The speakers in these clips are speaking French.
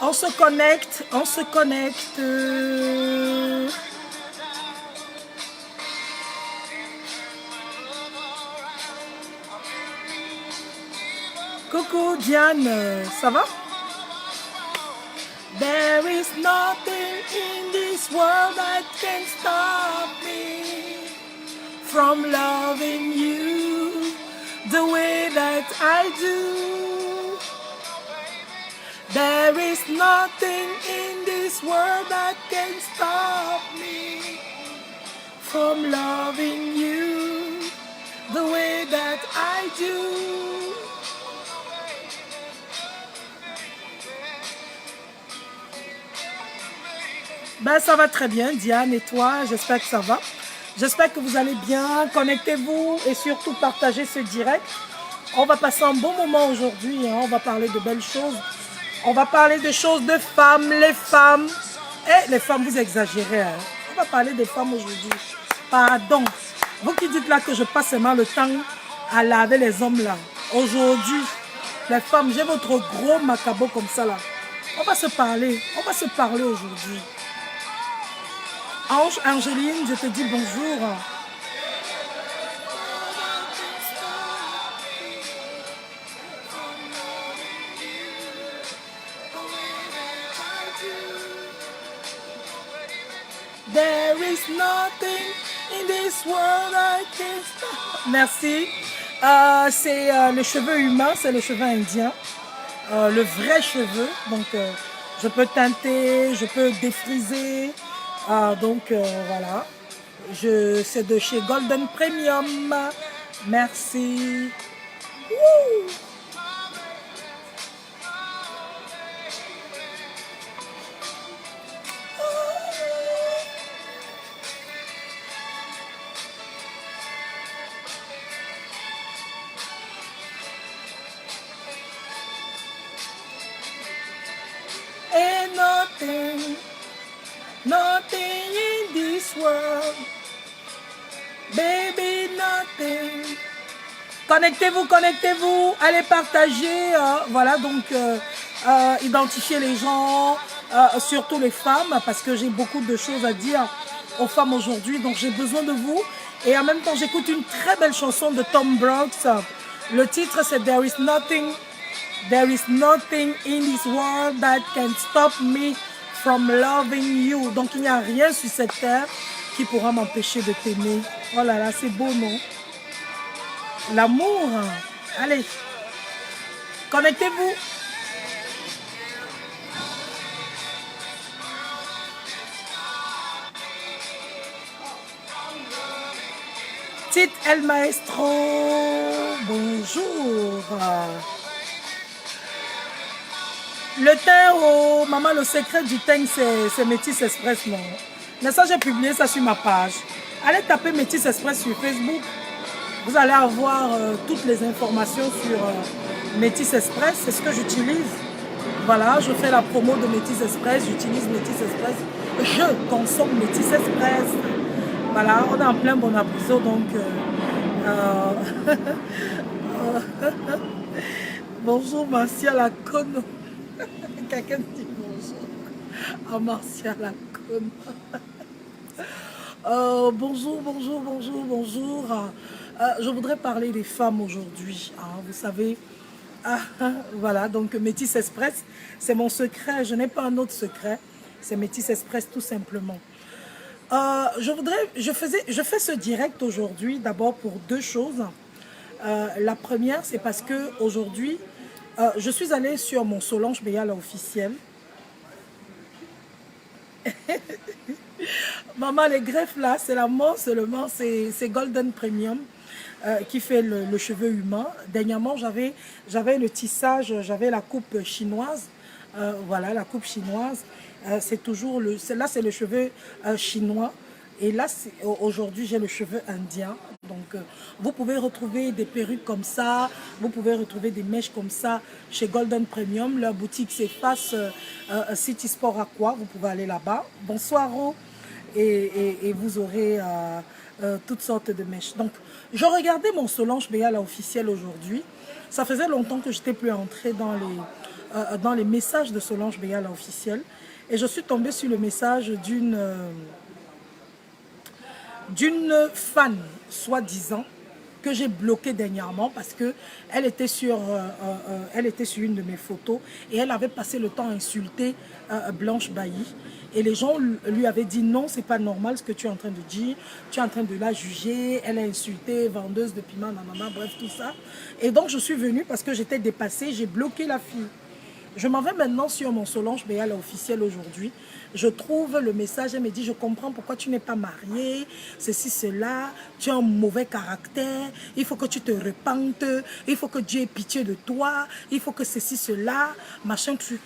On se connecte, on se connecte. Coucou Diane, ça va? There is nothing in this world that can stop me from loving you the way that I do. There is nothing in this world that can stop me from loving you the way that I do. Ben, ça va très bien, Diane, et toi? J'espère que ça va. J'espère que vous allez bien. Connectez-vous et surtout partagez ce direct. On va passer un bon moment aujourd'hui. Hein. On va parler de belles choses. On va parler de choses de femmes, les femmes. Eh, les femmes, vous exagérez. Hein. On va parler des femmes aujourd'hui. Pardon. Vous qui dites là que je passe seulement le temps à laver les hommes là. Aujourd'hui, les femmes, j'ai votre gros macabo comme ça là. On va se parler. On va se parler aujourd'hui. Ange, Angéline, je te dis bonjour. There is nothing in this world I can stop. Merci. C'est le cheveu humain, c'est le cheveu indien. Le vrai cheveu. Donc, je peux teinter, je peux défriser. Donc voilà, c'est de chez Golden Premium. Merci. Woo! Ain't nothing. Nothing in this world, baby, nothing. Connectez-vous, connectez-vous, allez partager, voilà, donc identifier les gens, surtout les femmes, parce que j'ai beaucoup de choses à dire aux femmes aujourd'hui, donc j'ai besoin de vous. Et en même temps, j'écoute une très belle chanson de Tom Brooks. Le titre, c'est There is nothing in this world that can stop me from loving you. Donc il n'y a rien sur cette terre qui pourra m'empêcher de t'aimer. Oh là là, c'est beau, non? L'amour. Allez, connectez-vous. Tite El Maestro, bonjour. Le thym, oh, maman, le secret du thym, c'est Métis Express, non? Mais ça, j'ai publié ça sur ma page. Allez taper Métis Express sur Facebook. Vous allez avoir toutes les informations sur Métis Express. C'est ce que j'utilise. Voilà, je fais la promo de Métis Express. J'utilise Métis Express. Je consomme Métis Express. Voilà, on est en plein bon abrisseau, donc... Bonjour, Marcia Lacono. Quelqu'un dit bonjour à Marcia Lacono. Bonjour, bonjour, bonjour, bonjour. Je voudrais parler des femmes aujourd'hui. Hein, vous savez, voilà, donc Métis Express, c'est mon secret. Je n'ai pas un autre secret. C'est Métis Express tout simplement. Je fais ce direct aujourd'hui d'abord pour deux choses. La première, c'est parce que aujourd'hui, je suis allée sur mon Solange Béal officiel. Maman, les greffes là, c'est la mort seulement, c'est Golden Premium qui fait le cheveu humain. Dernièrement, j'avais le tissage, j'avais la coupe chinoise. Voilà, la coupe chinoise. C'est toujours là, c'est le cheveu chinois. Et là, aujourd'hui, j'ai le cheveu indien. Donc, vous pouvez retrouver des perruques comme ça. Vous pouvez retrouver des mèches comme ça chez Golden Premium. Leur boutique, c'est face City Sport Aqua. Vous pouvez aller là-bas. Bonsoir, Ro. Et vous aurez toutes sortes de mèches. Donc, je regardais mon Solange Béal officiel aujourd'hui. Ça faisait longtemps que je n'étais plus entrée dans les messages de Solange Béala officielle et je suis tombée sur le message d'une fan, soi-disant, que j'ai bloquée dernièrement parce qu'elle était sur une de mes photos et elle avait passé le temps à insulter Blanche Bailly. Et les gens lui avaient dit non, c'est pas normal ce que tu es en train de dire, tu es en train de la juger, elle a insulté, vendeuse de piment, nanana, bref, tout ça. Et donc je suis venue parce que j'étais dépassée, j'ai bloqué la fille. Je m'en vais maintenant sur mon Solange Béala officiel aujourd'hui. Je trouve le message, elle me dit, je comprends pourquoi tu n'es pas mariée, ceci, cela, tu as un mauvais caractère, il faut que tu te repentes, il faut que Dieu ait pitié de toi, il faut que ceci, cela, machin truc.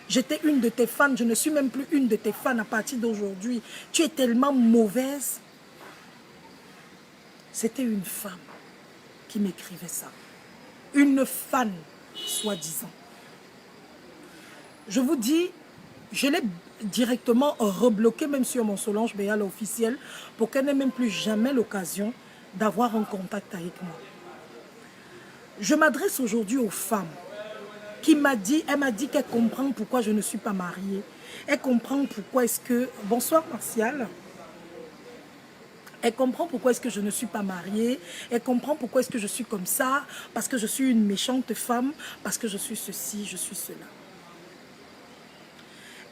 J'étais une de tes fans, je ne suis même plus une de tes fans à partir d'aujourd'hui. Tu es tellement mauvaise. C'était une femme qui m'écrivait ça. Une fan, soi-disant. Je vous dis, je l'ai directement rebloqué même sur mon Solange Béala officiel pour qu'elle n'ait même plus jamais l'occasion d'avoir un contact avec moi. Je m'adresse aujourd'hui aux femmes qui elle m'a dit qu'elle comprend pourquoi je ne suis pas mariée. Elle comprend pourquoi est-ce que... Bonsoir Martial. Elle comprend pourquoi est-ce que je ne suis pas mariée. Elle comprend pourquoi est-ce que je suis comme ça. Parce que je suis une méchante femme. Parce que je suis ceci, je suis cela.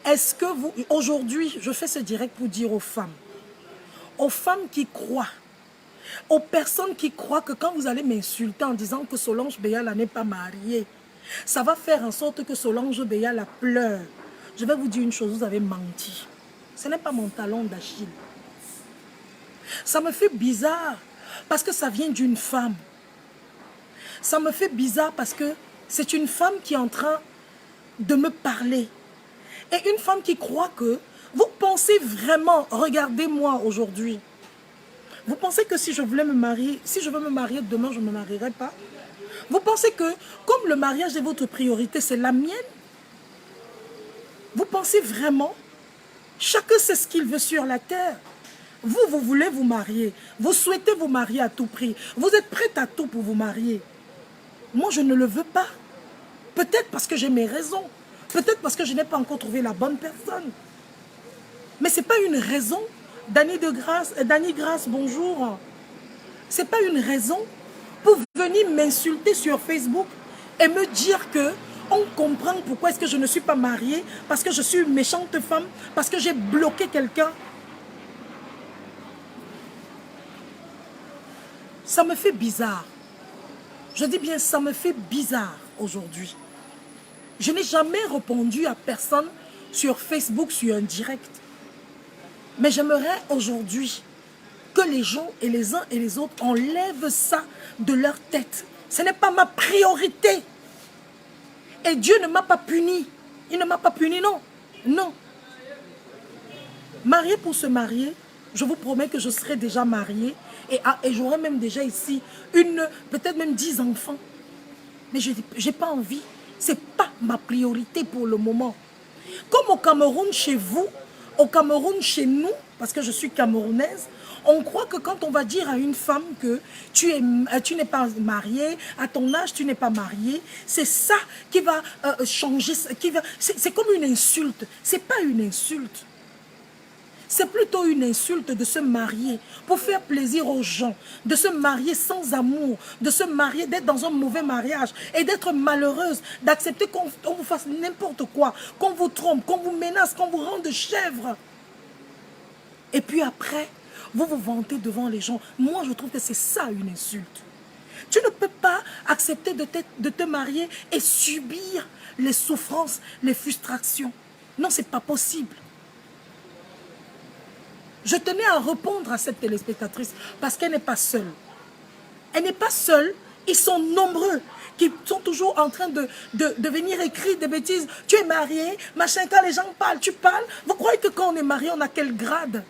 Est-ce que vous... Aujourd'hui, je fais ce direct pour dire aux femmes qui croient, aux personnes qui croient que quand vous allez m'insulter en disant que Solange Béala n'est pas mariée, ça va faire en sorte que Solange Béala pleure. Je vais vous dire une chose, vous avez menti. Ce n'est pas mon talon d'Achille. Ça me fait bizarre parce que ça vient d'une femme. Ça me fait bizarre parce que c'est une femme qui est en train de me parler. Et une femme qui croit que vous pensez vraiment, regardez-moi aujourd'hui, vous pensez que si je voulais me marier, si je veux me marier demain, je ne me marierai pas? Vous pensez que comme le mariage est votre priorité, c'est la mienne? Vous pensez vraiment? Chacun sait ce qu'il veut sur la terre. Vous, vous voulez vous marier. Vous souhaitez vous marier à tout prix. Vous êtes prête à tout pour vous marier. Moi, je ne le veux pas. Peut-être parce que j'ai mes raisons. Peut-être parce que je n'ai pas encore trouvé la bonne personne. Mais ce n'est pas une raison. Dany Grace, bonjour. Ce n'est pas une raison pour venir m'insulter sur Facebook et me dire que on comprend pourquoi est-ce que je ne suis pas mariée, parce que je suis une méchante femme, parce que j'ai bloqué quelqu'un. Ça me fait bizarre. Je dis bien, ça me fait bizarre aujourd'hui. Je n'ai jamais répondu à personne sur Facebook, sur un direct. Mais j'aimerais aujourd'hui que les gens et les uns et les autres enlèvent ça de leur tête. Ce n'est pas ma priorité. Et Dieu ne m'a pas puni. Il ne m'a pas puni, non. Non. Marié pour se marier, je vous promets que je serai déjà mariée et j'aurai même déjà ici peut-être même 10 enfants. Mais je n'ai pas envie. Ce n'est pas ma priorité pour le moment. Comme au Cameroun, chez vous, au Cameroun, chez nous, parce que je suis camerounaise, on croit que quand on va dire à une femme que tu n'es pas mariée, à ton âge tu n'es pas mariée, c'est ça qui va changer, c'est comme une insulte. Ce n'est pas une insulte. C'est plutôt une insulte de se marier pour faire plaisir aux gens, de se marier sans amour, de se marier, d'être dans un mauvais mariage et d'être malheureuse, d'accepter qu'on vous fasse n'importe quoi, qu'on vous trompe, qu'on vous menace, qu'on vous rende chèvre. Et puis après, vous vous vantez devant les gens. Moi, je trouve que c'est ça une insulte. Tu ne peux pas accepter de te marier et subir les souffrances, les frustrations. Non, ce n'est pas possible. Je tenais à répondre à cette téléspectatrice parce qu'elle n'est pas seule. Elle n'est pas seule, ils sont nombreux qui sont toujours en train de venir écrire des bêtises. Tu es marié, machin, quand les gens parlent, tu parles. Vous croyez que quand on est marié, on a quel grade?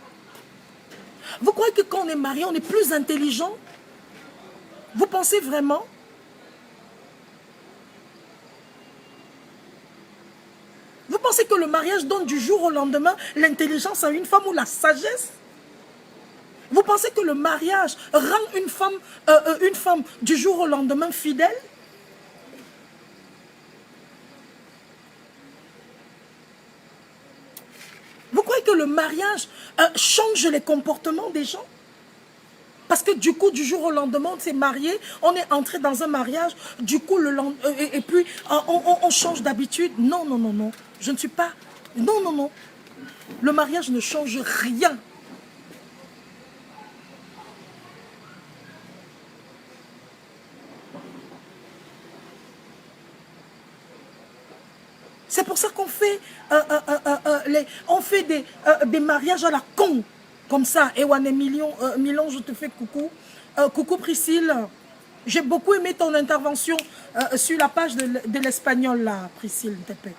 Vous croyez que quand on est marié, on est plus intelligent? Vous pensez vraiment? Vous pensez que le mariage donne du jour au lendemain l'intelligence à une femme ou la sagesse? Vous pensez que le mariage rend une femme du jour au lendemain fidèle? le mariage change les comportements des gens. Parce que du coup, du jour au lendemain, on s'est marié, on est entré dans un mariage, du coup, et puis on change d'habitude. Non, non, non, non. Je ne suis pas... Non, non, non. Le mariage ne change rien. C'est pour ça qu'on fait, des mariages à la con. Comme ça, Ewane Milon, je te fais coucou. Coucou Priscille. J'ai beaucoup aimé ton intervention sur la page de l'espagnol là, Priscille, te plaît.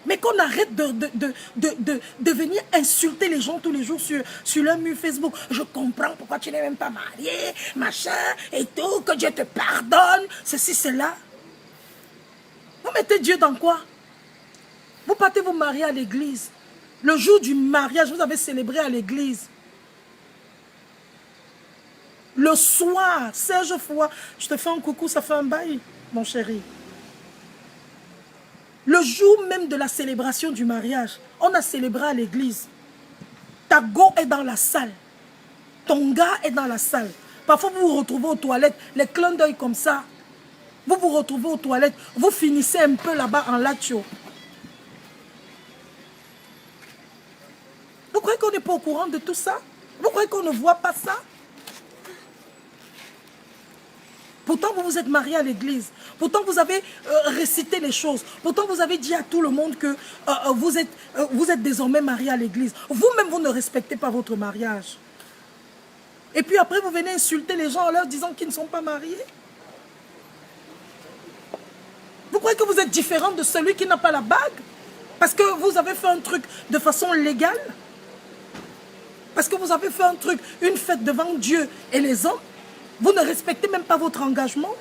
Mais qu'on arrête de venir insulter les gens tous les jours sur leur mur Facebook. Je comprends pourquoi tu n'es même pas marié, machin, et tout, que Dieu te pardonne, ceci, cela. Vous mettez Dieu dans quoi? Vous partez vous marier à l'église. Le jour du mariage, vous avez célébré à l'église. Le soir, Serge Foua, je te fais un coucou, ça fait un bail, mon chéri. Le jour même de la célébration du mariage, on a célébré à l'église. Ta go est dans la salle. Ton gars est dans la salle. Parfois, vous vous retrouvez aux toilettes, les clins d'œil comme ça. Vous vous retrouvez aux toilettes, vous finissez un peu là-bas en latio. Vous croyez qu'on n'est pas au courant de tout ça? Vous croyez qu'on ne voit pas ça? Pourtant, vous vous êtes marié à l'église. Pourtant, vous avez récité les choses. Pourtant, vous avez dit à tout le monde que vous êtes désormais marié à l'église. Vous-même, vous ne respectez pas votre mariage. Et puis après, vous venez insulter les gens en leur disant qu'ils ne sont pas mariés. Vous croyez que vous êtes différent de celui qui n'a pas la bague? Parce que vous avez fait un truc de façon légale? Parce que vous avez fait un truc, une fête devant Dieu et les hommes? Vous ne respectez même pas votre engagement?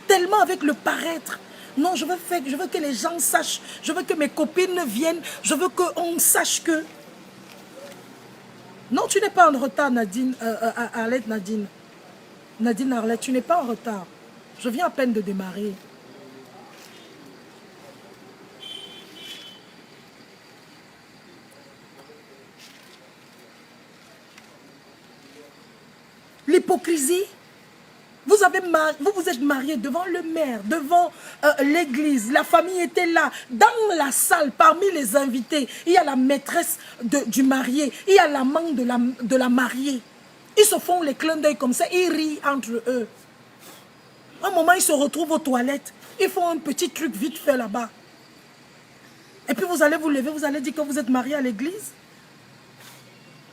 Tellement avec le paraître. Non, je veux que les gens sachent. Je veux que mes copines viennent. Je veux qu'on sache que... Non, tu n'es pas en retard, Nadine. Arlette, Nadine. Nadine Arlette, tu n'es pas en retard. Je viens à peine de démarrer. L'hypocrisie. Vous vous êtes mariés devant le maire, devant l'église. La famille était là. Dans la salle, parmi les invités, il y a la maîtresse du marié. Il y a l'amant de la mariée. Ils se font les clins d'œil comme ça. Ils rient entre eux. À un moment, ils se retrouvent aux toilettes. Ils font un petit truc vite fait là-bas. Et puis vous allez vous lever, vous allez dire que vous êtes mariés à l'église.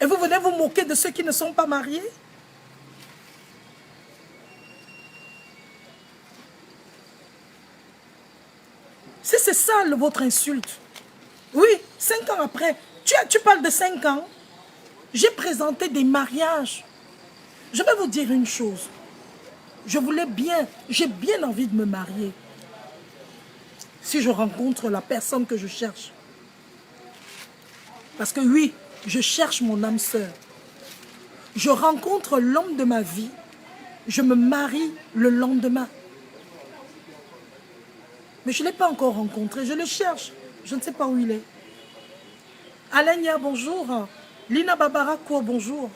Et vous venez vous moquer de ceux qui ne sont pas mariés. Si c'est ça votre insulte. Oui, 5 ans après. Tu parles de 5 ans. J'ai présenté des mariages. Je vais vous dire une chose. Je voulais bien, j'ai bien envie de me marier. Si je rencontre la personne que je cherche. Parce que oui, je cherche mon âme sœur. Je rencontre l'homme de ma vie. Je me marie le lendemain. Mais je ne l'ai pas encore rencontré. Je le cherche. Je ne sais pas où il est. Alenia, bonjour. Lina Babara, quoi, bonjour.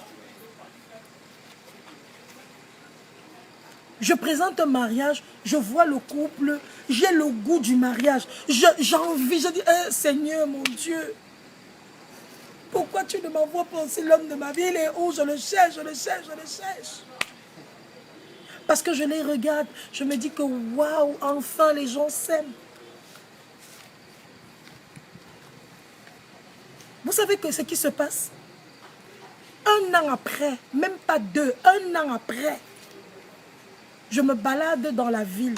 Je présente un mariage, je vois le couple, j'ai le goût du mariage. J'ai envie, je dis, Seigneur, mon Dieu, pourquoi tu ne m'envoies pas aussi l'homme de ma vie? Il est où? Je le cherche, je le cherche, je le cherche. Parce que je les regarde, je me dis que waouh, enfin les gens s'aiment. Vous savez que ce qui se passe? Un an après, même pas 2, un an après, je me balade dans la ville.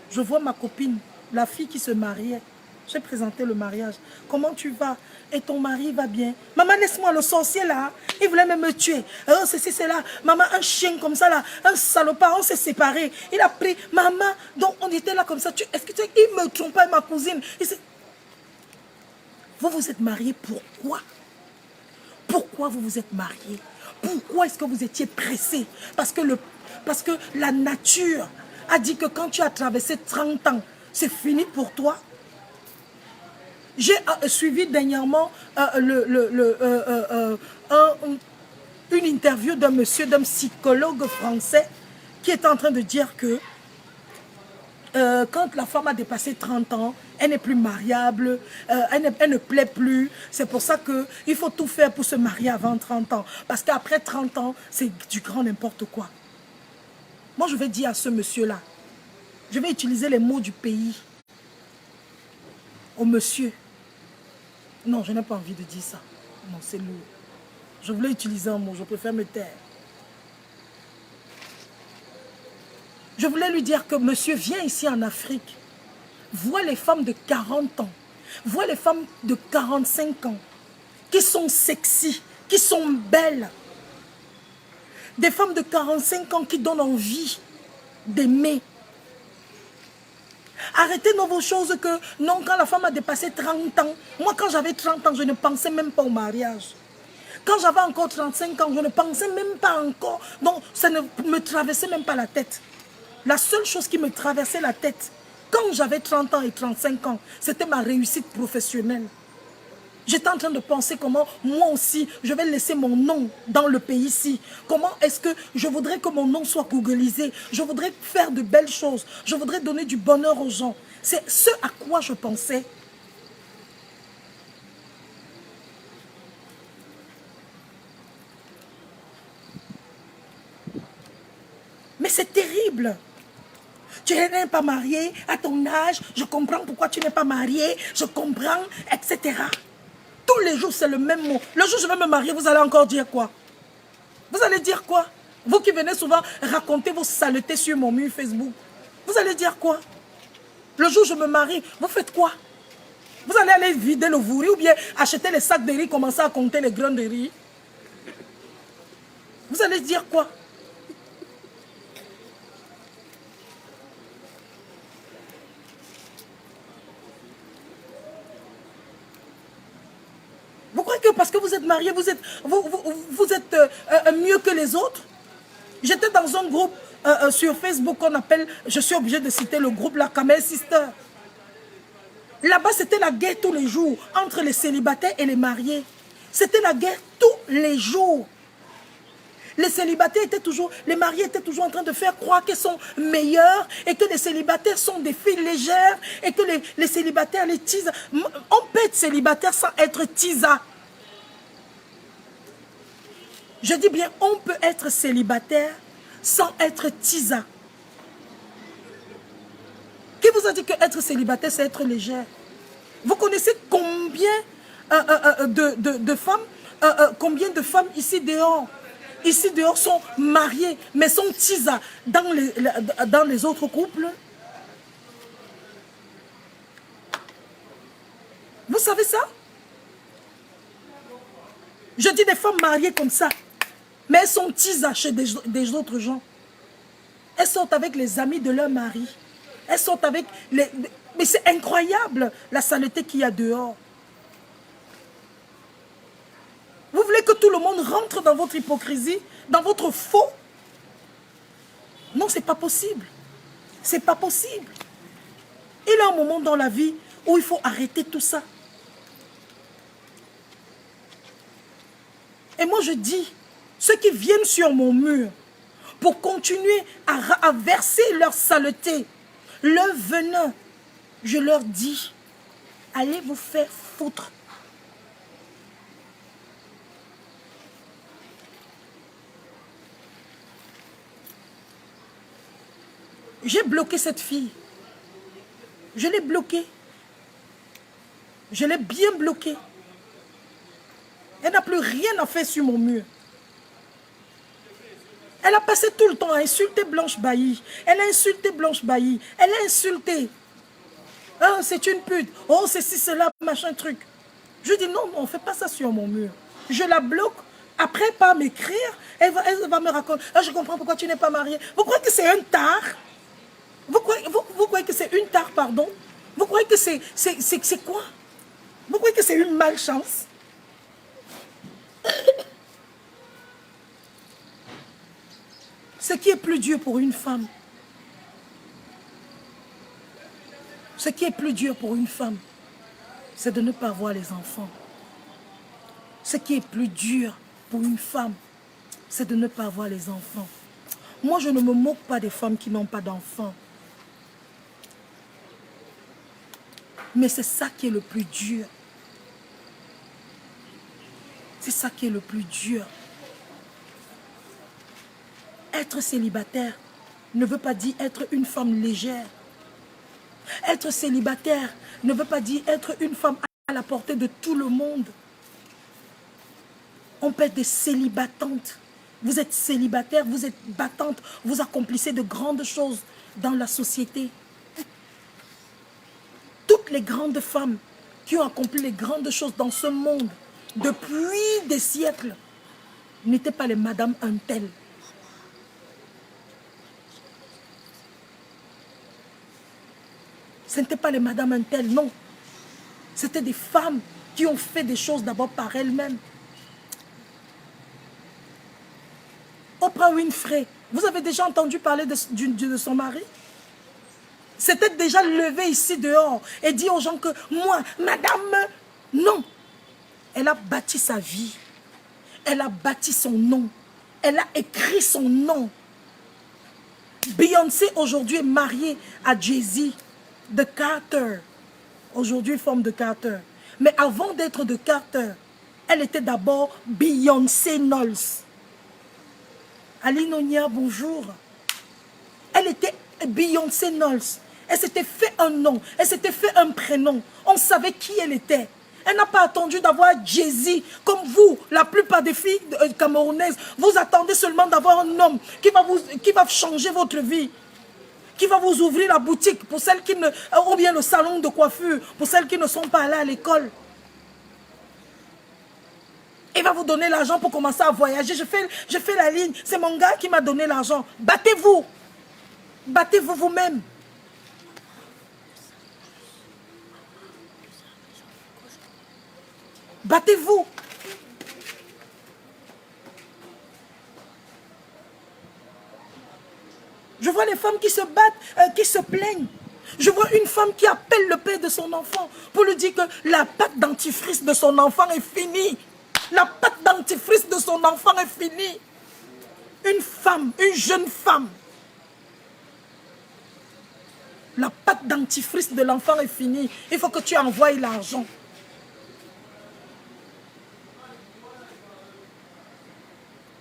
Je vois ma copine, la fille qui se mariait. J'ai présenté le mariage. Comment tu vas? Et ton mari va bien? Maman, laisse-moi, le sorcier là, il voulait même me tuer. Oh, ceci, c'est là. Maman, un chien comme ça là, un salopard, on s'est séparés. Il a pris, maman, donc on était là comme ça. Est-ce que il me trompe pas, ma cousine? Vous vous êtes marié pourquoi? Pourquoi vous vous êtes marié? Pourquoi est-ce que vous étiez pressé? Parce que la nature a dit que quand tu as traversé 30 ans, c'est fini pour toi. J'ai suivi dernièrement une interview d'un monsieur, d'un psychologue français qui est en train de dire que quand la femme a dépassé 30 ans, elle n'est plus mariable, elle ne plaît plus. C'est pour ça qu'il faut tout faire pour se marier avant 30 ans. Parce qu'après 30 ans, c'est du grand n'importe quoi. Moi, je vais dire à ce monsieur-là, je vais utiliser les mots du pays. Au monsieur. Non, je n'ai pas envie de dire ça. Non, c'est lourd. Je voulais utiliser un mot, je préfère me taire. Je voulais lui dire que monsieur, viens ici en Afrique. Vois les femmes de 40 ans. Vois les femmes de 45 ans. Qui sont sexy, qui sont belles. Des femmes de 45 ans qui donnent envie d'aimer. Arrêtez dans vos choses que, non, quand la femme a dépassé 30 ans, moi quand j'avais 30 ans, je ne pensais même pas au mariage. Quand j'avais encore 35 ans, je ne pensais même pas encore, donc ça ne me traversait même pas la tête. La seule chose qui me traversait la tête, quand j'avais 30 ans et 35 ans, c'était ma réussite professionnelle. J'étais en train de penser comment moi aussi, je vais laisser mon nom dans le pays ici. Comment est-ce que je voudrais que mon nom soit googlisé? Je voudrais faire de belles choses. Je voudrais donner du bonheur aux gens. C'est ce à quoi je pensais. Mais c'est terrible. Tu n'es pas marié à ton âge. Je comprends pourquoi tu n'es pas marié. Je comprends, etc. Tous les jours, c'est le même mot. Le jour où je vais me marier, vous allez encore dire quoi? Vous allez dire quoi? Vous qui venez souvent raconter vos saletés sur mon mur Facebook. Vous allez dire quoi? Le jour où je me marie, vous faites quoi? Vous allez aller vider le vouri ou bien acheter les sacs de riz, commencer à compter les grains de riz. Vous allez dire quoi? Vous croyez que parce que vous êtes marié, vous êtes mieux que les autres? J'étais dans un groupe sur Facebook qu'on appelle, je suis obligée de citer le groupe La Camel Sister. Là-bas, c'était la guerre tous les jours entre les célibataires et les mariés. C'était la guerre tous les jours. Les célibataires étaient toujours, les mariés étaient toujours en train de faire croire qu'ils sont meilleurs et que les célibataires sont des filles légères et que les célibataires, les tisas. On peut être célibataire sans être tisa. Je dis bien, on peut être célibataire sans être tisa. Qui vous a dit que être célibataire, c'est être légère? Vous connaissez combien de femmes, combien de femmes ici dehors sont mariées, mais sont tisa dans les autres couples? Vous savez ça? Je dis des femmes mariées comme ça, mais elles sont tisa chez des autres gens. Elles sortent avec les amis de leur mari. Elles sortent avec les... Mais c'est incroyable la saleté qu'il y a dehors. Vous voulez que tout le monde rentre dans votre hypocrisie, dans votre faux? Non, c'est pas possible. C'est pas possible. Il y a un moment dans la vie où il faut arrêter tout ça. Et moi je dis, ceux qui viennent sur mon mur pour continuer à verser leur saleté, leur venin, je leur dis, allez vous faire foutre. J'ai bloqué cette fille. Je l'ai bloquée. Je l'ai bien bloquée. Elle n'a plus rien à faire sur mon mur. Elle a passé tout le temps à insulter Blanche Bailly. Elle a insulté Blanche Bailly. Elle a insulté. Ah, c'est une pute. Oh, c'est ci, cela, machin truc. Je dis non, on ne fait pas ça sur mon mur. Je la bloque. Après, pas m'écrire, elle va me raconter. Ah, je comprends pourquoi tu n'es pas mariée. Vous croyez que c'est un tard? Vous croyez que c'est une tare, pardon? Vous croyez que c'est quoi? Vous croyez que c'est une malchance? Ce qui est plus dur pour une femme, ce qui est plus dur pour une femme, c'est de ne pas avoir les enfants. Ce qui est plus dur pour une femme, c'est de ne pas avoir les enfants. Moi, je ne me moque pas des femmes qui n'ont pas d'enfants. Mais c'est ça qui est le plus dur. C'est ça qui est le plus dur. Être célibataire ne veut pas dire être une femme légère. Être célibataire ne veut pas dire être une femme à la portée de tout le monde. On peut être des célibatantes. Vous êtes célibataire, vous êtes battante, vous accomplissez de grandes choses dans la société. Toutes les grandes femmes qui ont accompli les grandes choses dans ce monde depuis des siècles n'étaient pas les Madame Untel. Ce n'étaient pas les Madame Untel, non. C'était des femmes qui ont fait des choses d'abord par elles-mêmes. Oprah Winfrey, vous avez déjà entendu parler de son mari? C'était déjà levé ici dehors et dit aux gens que moi, madame, non. Elle a bâti sa vie. Elle a bâti son nom. Elle a écrit son nom. Beyoncé aujourd'hui est mariée à Jay-Z de Carter. Aujourd'hui, femme de Carter. Mais avant d'être de Carter, elle était d'abord Beyoncé Knowles. Aline Onia, bonjour. Elle était Beyoncé Knowles. Elle s'était fait un nom. Elle s'était fait un prénom. On savait qui elle était. Elle n'a pas attendu d'avoir Jay-Z comme vous, la plupart des filles camerounaises. Vous attendez seulement d'avoir un homme qui va changer votre vie. Qui va vous ouvrir la boutique pour celles qui ne... ou bien le salon de coiffure pour celles qui ne sont pas allées à l'école. Il va vous donner l'argent pour commencer à voyager. Je fais la ligne. C'est mon gars qui m'a donné l'argent. Battez-vous. Battez-vous vous-même. Battez-vous. Je vois les femmes qui se battent, qui se plaignent. Je vois une femme qui appelle le père de son enfant pour lui dire que la pâte dentifrice de son enfant est finie. La pâte dentifrice de son enfant est finie. Une femme, une jeune femme. La pâte dentifrice de l'enfant est finie. Il faut que tu envoies l'argent.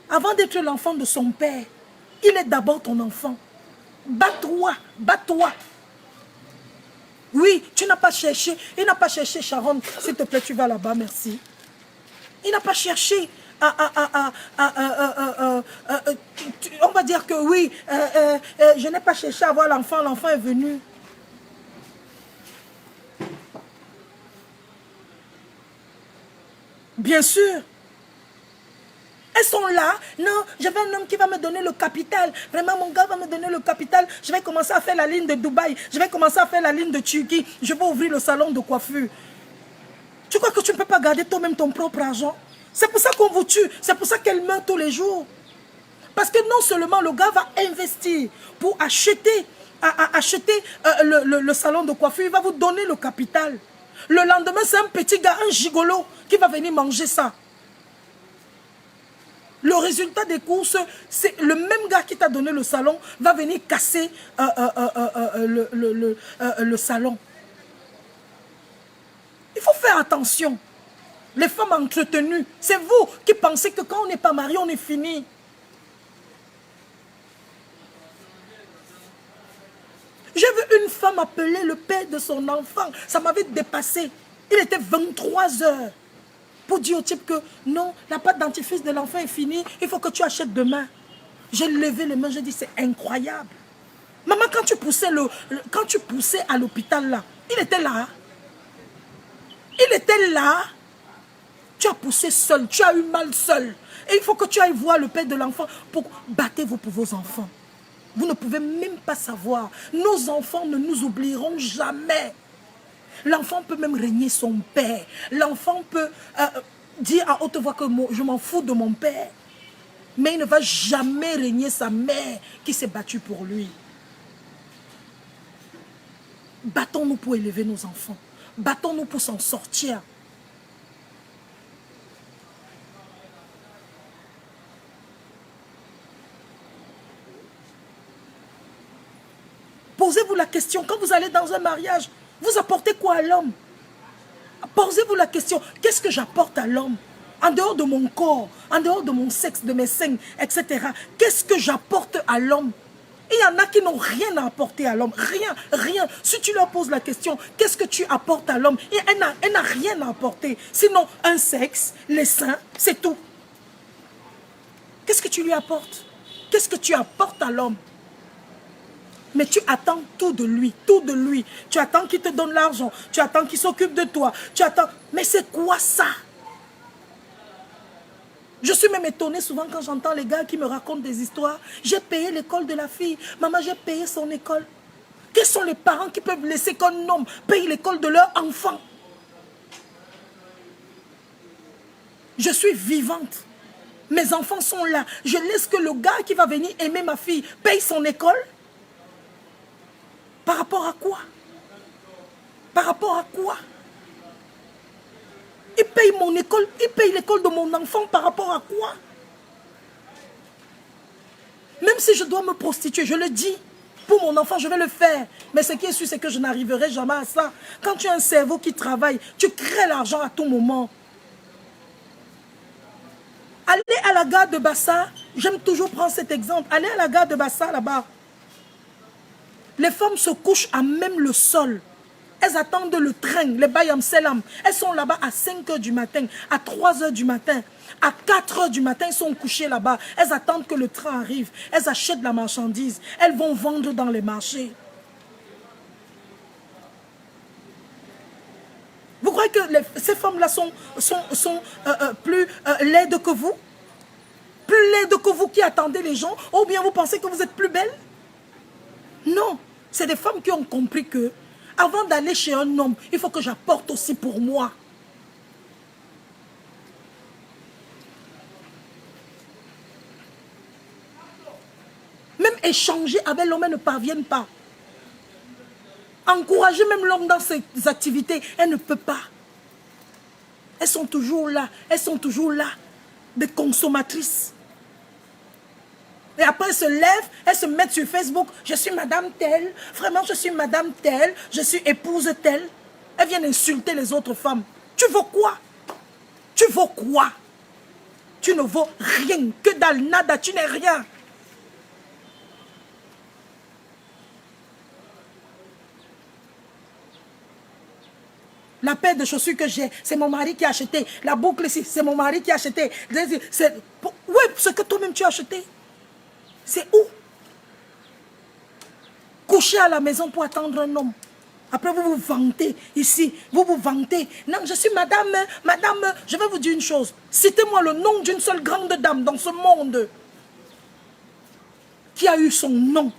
Avant d'être l'enfant de son père, il est d'abord ton enfant. Bats-toi, bats-toi. Oui, tu n'as pas cherché. Il n'a pas cherché, Sharon. S'il te plaît, tu vas là-bas, merci. Il n'a pas cherché on va dire que oui, je n'ai pas cherché à avoir l'enfant, l'enfant est venu. Bien sûr. Elles sont là. Non, j'avais un homme qui va me donner le capital. Vraiment, mon gars va me donner le capital. Je vais commencer à faire la ligne de Dubaï. Je vais commencer à faire la ligne de Turquie. Je vais ouvrir le salon de coiffure. Tu crois que tu ne peux pas garder toi-même ton propre argent? C'est pour ça qu'on vous tue. C'est pour ça qu'elle meurt tous les jours. Parce que non seulement le gars va investir pour acheter, le salon de coiffure, il va vous donner le capital. Le lendemain, c'est un petit gars, un gigolo, qui va venir manger ça. Le résultat des courses, c'est le même gars qui t'a donné le salon va venir casser le salon. Il faut faire attention. Les femmes entretenues, c'est vous qui pensez que quand on n'est pas marié, on est fini. J'ai vu une femme appeler le père de son enfant. Ça m'avait dépassé. Il était 23 heures. Pour dire au type que non, la pâte dentifrice de l'enfant est finie, il faut que tu achètes demain. J'ai levé les mains, j'ai dit c'est incroyable. Maman, quand tu poussais à l'hôpital là, il était là. Il était là. Tu as poussé seul, tu as eu mal seul. Et il faut que tu ailles voir le père de l'enfant pour battez-vous pour vos enfants. Vous ne pouvez même pas savoir. Nos enfants ne nous oublieront jamais. L'enfant peut même régner son père. L'enfant peut dire à haute voix que je m'en fous de mon père. Mais il ne va jamais régner sa mère qui s'est battue pour lui. Battons-nous pour élever nos enfants. Battons-nous pour s'en sortir. Posez-vous la question, quand vous allez dans un mariage, vous apportez quoi à l'homme? Posez-vous la question, qu'est-ce que j'apporte à l'homme? En dehors de mon corps, en dehors de mon sexe, de mes seins, etc. Qu'est-ce que j'apporte à l'homme? Il y en a qui n'ont rien à apporter à l'homme. Rien, rien. Si tu leur poses la question, qu'est-ce que tu apportes à l'homme? Elle n'a rien à apporter. Sinon, un sexe, les seins, c'est tout. Qu'est-ce que tu lui apportes? Qu'est-ce que tu apportes à l'homme? Mais tu attends tout de lui, tout de lui. Tu attends qu'il te donne l'argent, tu attends qu'il s'occupe de toi, tu attends... Mais c'est quoi ça? Je suis même étonnée souvent quand j'entends les gars qui me racontent des histoires. J'ai payé l'école de la fille, maman j'ai payé son école. Quels sont les parents qui peuvent laisser qu'un homme paye l'école de leur enfant? Je suis vivante. Mes enfants sont là. Je laisse que le gars qui va venir aimer ma fille paye son école? Par rapport à quoi? Par rapport à quoi? Il paye mon école, il paye l'école de mon enfant par rapport à quoi? Même si je dois me prostituer, je le dis, pour mon enfant, je vais le faire. Mais ce qui est sûr, c'est que je n'arriverai jamais à ça. Quand tu as un cerveau qui travaille, tu crées l'argent à tout moment. Allez à la gare de Bassa, j'aime toujours prendre cet exemple. Allez à la gare de Bassa, là-bas. Les femmes se couchent à même le sol. Elles attendent le train, les Bayam Selam. Elles sont là-bas à 5 h du matin, à 3 h du matin, à 4 h du matin, elles sont couchées là-bas. Elles attendent que le train arrive. Elles achètent la marchandise. Elles vont vendre dans les marchés. Vous croyez que ces femmes-là sont plus laides que vous? Plus laides que vous qui attendez les gens? Ou bien vous pensez que vous êtes plus belles? Non, c'est des femmes qui ont compris que avant d'aller chez un homme, il faut que j'apporte aussi pour moi. Même échanger avec l'homme, elles ne parviennent pas. Encourager même l'homme dans ses activités, elle ne peut pas. Elles sont toujours là, des consommatrices. Et après, elles se lèvent, elles se mettent sur Facebook. Je suis madame telle, vraiment je suis madame telle, je suis épouse telle. Elles viennent insulter les autres femmes. Tu vaux quoi? Tu vaux quoi? Tu ne vaux rien, que dalle, nada, tu n'es rien. La paire de chaussures que j'ai, c'est mon mari qui a acheté. La boucle ici, c'est mon mari qui a acheté. Oui, ce que toi-même tu as acheté. C'est où? Coucher à la maison pour attendre un homme. Après, vous vous vantez ici. Vous vous vantez. Non, je suis madame, je vais vous dire une chose. Citez-moi le nom d'une seule grande dame dans ce monde qui a eu son nom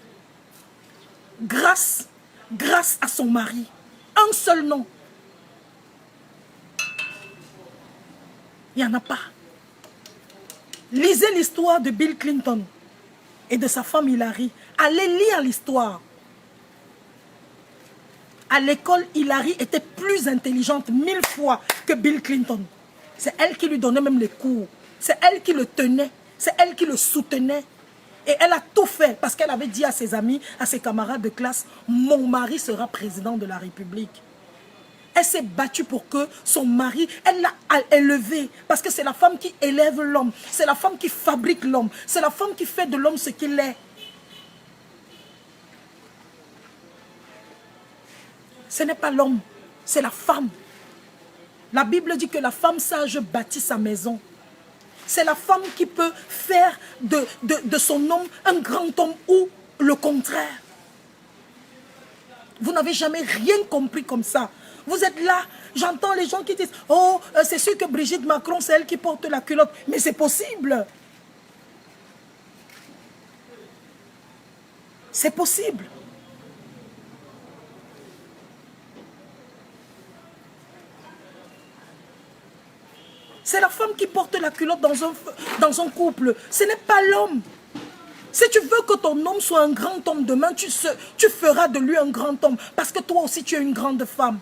grâce à son mari. Un seul nom. Il n'y en a pas. Lisez l'histoire de Bill Clinton et de sa femme Hillary. Allez lire l'histoire. À l'école, Hillary était plus intelligente 1000 fois que Bill Clinton. C'est elle qui lui donnait même les cours. C'est elle qui le tenait. C'est elle qui le soutenait. Et elle a tout fait parce qu'elle avait dit à ses amis, à ses camarades de classe, mon mari sera président de la République. Elle s'est battue pour que son mari, elle l'a élevé. Parce que c'est la femme qui élève l'homme. C'est la femme qui fabrique l'homme. C'est la femme qui fait de l'homme ce qu'il est. Ce n'est pas l'homme, c'est la femme. La Bible dit que la femme sage bâtit sa maison. C'est la femme qui peut faire de son homme un grand homme ou le contraire. Vous n'avez jamais rien compris comme ça. Vous êtes là, j'entends les gens qui disent « Oh, c'est sûr que Brigitte Macron, c'est elle qui porte la culotte. » Mais c'est possible. C'est possible. C'est la femme qui porte la culotte dans un couple. Ce n'est pas l'homme. Si tu veux que ton homme soit un grand homme demain, tu feras de lui un grand homme. Parce que toi aussi, tu es une grande femme.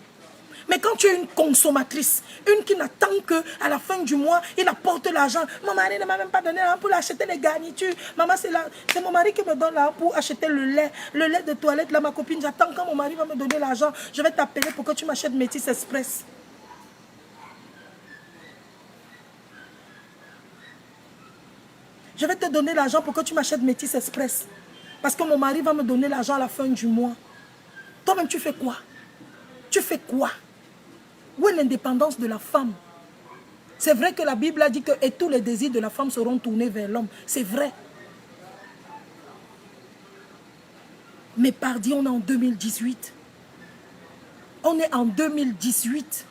Mais quand tu es une consommatrice, une qui n'attend qu'à la fin du mois, il apporte l'argent. Mon mari ne m'a même pas donné l'argent pour acheter les garnitures. Maman, c'est mon mari qui me donne l'argent pour acheter le lait. Le lait de toilette, là, ma copine, j'attends quand mon mari va me donner l'argent. Je vais t'appeler pour que tu m'achètes Métis Express. Je vais te donner l'argent pour que tu m'achètes Métis Express. Parce que mon mari va me donner l'argent à la fin du mois. Toi-même, tu fais quoi? Tu fais quoi? Où est l'indépendance de la femme? C'est vrai que la Bible a dit que et tous les désirs de la femme seront tournés vers l'homme. C'est vrai. Mais pardi, on est en 2018. On est en 2018.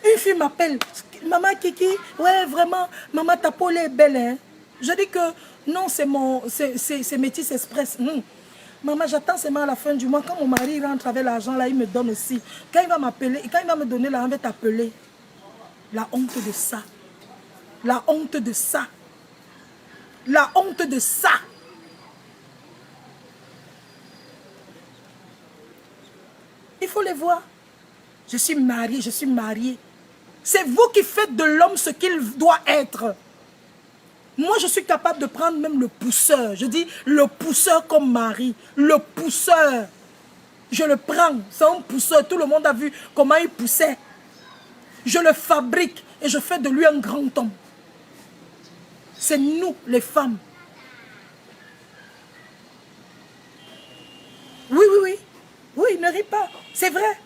Une fille m'appelle, maman Kiki, ouais vraiment, maman ta peau est belle, hein. Je dis que non, c'est Métis Express. Maman, j'attends seulement à la fin du mois. Quand mon mari rentre avec l'argent, là, il me donne aussi. Quand il va m'appeler, quand il va me donner l'argent, il va t'appeler. La honte de ça. La honte de ça. La honte de ça. Il faut les voir. Je suis mariée, je suis mariée. C'est vous qui faites de l'homme ce qu'il doit être. Moi, je suis capable de prendre même le pousseur. Je dis le pousseur comme mari. Le pousseur. Je le prends. C'est un pousseur. Tout le monde a vu comment il poussait. Je le fabrique et je fais de lui un grand homme. C'est nous, les femmes. Oui, oui, oui. Oui, ne ris pas. C'est vrai.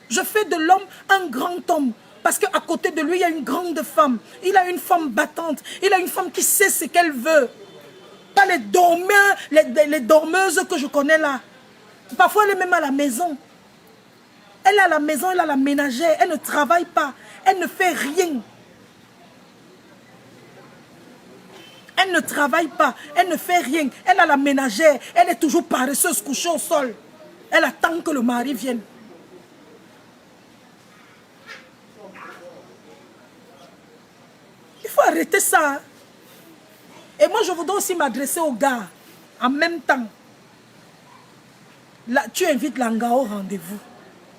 Je fais de l'homme un grand homme. Parce qu'à côté de lui, il y a une grande femme. Il a une femme battante. Il a une femme qui sait ce qu'elle veut. Pas les dormeurs, les dormeuses que je connais là. Parfois, elle est même à la maison. Elle est à la maison, elle a la ménagère. Elle ne travaille pas. Elle ne fait rien. Elle ne travaille pas. Elle ne fait rien. Elle a la ménagère. Elle est toujours paresseuse, couchée au sol. Elle attend que le mari vienne. Il faut arrêter ça. Hein? Et moi, je voudrais aussi m'adresser aux gars. En même temps. Là, tu invites Langa au rendez-vous.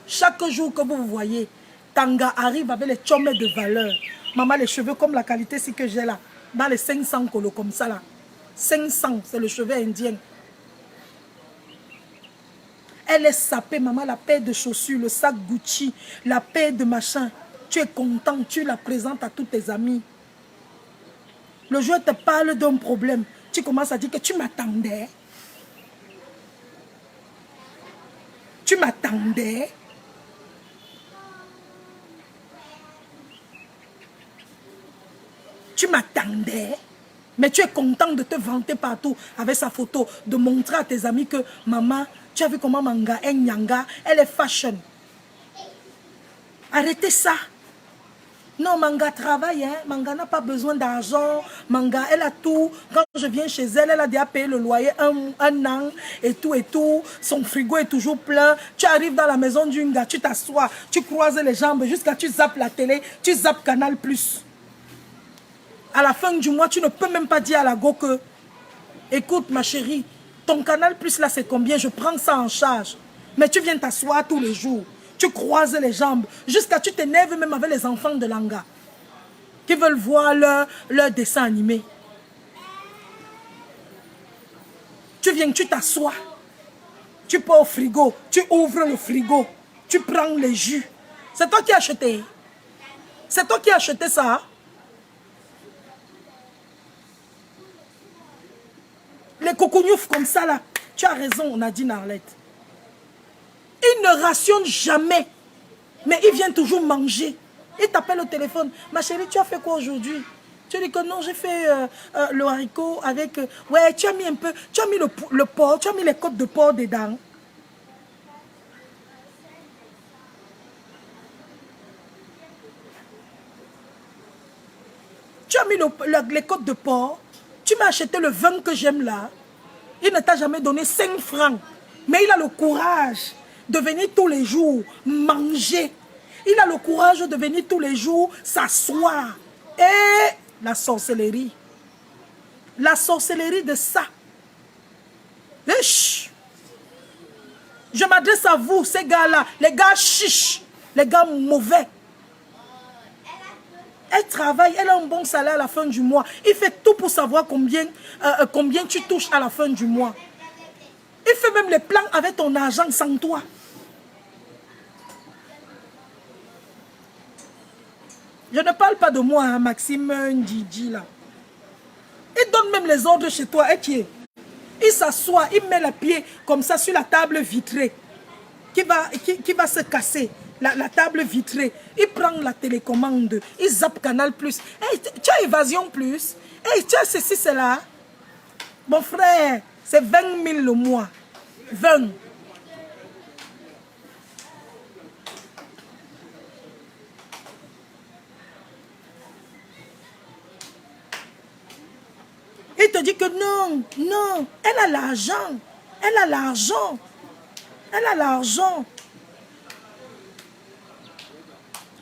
Chaque jour que vous voyez, Tanga arrive avec les tchomets de valeur. Maman, les cheveux comme la qualité si que j'ai là. Dans les 500 colos comme ça là. 500, c'est le cheveu indien. Elle est sapée, maman, la paire de chaussures, le sac Gucci, la paire de machin. Tu es content, tu la présentes à tous tes amis. Le jour où te parle d'un problème, tu commences à dire que tu m'attendais. Tu m'attendais. Tu m'attendais. Mais tu es content de te vanter partout avec sa photo, de montrer à tes amis que maman, tu as vu comment Manga est nyanga, elle est fashion. Arrêtez ça. Non, Manga travaille, hein. Manga n'a pas besoin d'argent. Manga, elle a tout. Quand je viens chez elle, elle a déjà payé le loyer un an et tout et tout. Son frigo est toujours plein. Tu arrives dans la maison d'une gars, tu t'assois, tu croises les jambes jusqu'à tu zappes la télé, tu zappes Canal+. À la fin du mois, tu ne peux même pas dire à la go que écoute ma chérie, ton Canal+ là c'est combien? Je prends ça en charge. Mais tu viens t'asseoir tous les jours. Tu croises les jambes. Jusqu'à tu t'énerves même avec les enfants de Langa. Qui veulent voir leur dessin animé. Tu viens, tu t'assois. Tu pars au frigo. Tu ouvres le frigo. Tu prends les jus. C'est toi qui as acheté. C'est toi qui as acheté ça. Les cocognoufs comme ça là. Tu as raison, on a dit Narlette. Il ne rationne jamais. Mais il vient toujours manger. Il t'appelle au téléphone. Ma chérie, tu as fait quoi aujourd'hui? Tu dis que non, j'ai fait le haricot avec... ouais, tu as mis un peu... Tu as mis le porc, tu as mis les côtes de porc dedans. mis les côtes de porc, tu m'as acheté le vin que j'aime là, il ne t'a jamais donné 5 francs. Mais il a le courage de venir tous les jours manger. Il a le courage de venir tous les jours s'asseoir. Et la sorcellerie de ça. Je m'adresse à vous, ces gars-là, les gars chiches, les gars mauvais. Elle travaille, elle a un bon salaire à la fin du mois. Il fait tout pour savoir combien tu touches à la fin du mois. Il fait même les plans avec ton argent sans toi. Je ne parle pas de moi, hein, Maxime Ndidi, là. Il donne même les ordres chez toi. Il s'assoit, il met le pied comme ça sur la table vitrée qui va se casser. La table vitrée. Il prend la télécommande. Il zappe Canal+. Hey, tu as Évasion Plus. Hey, tu as ceci, cela. Mon frère, c'est 20 000 le mois. 20. Il te dit que non, non, elle a l'argent. Elle a l'argent. Elle a l'argent.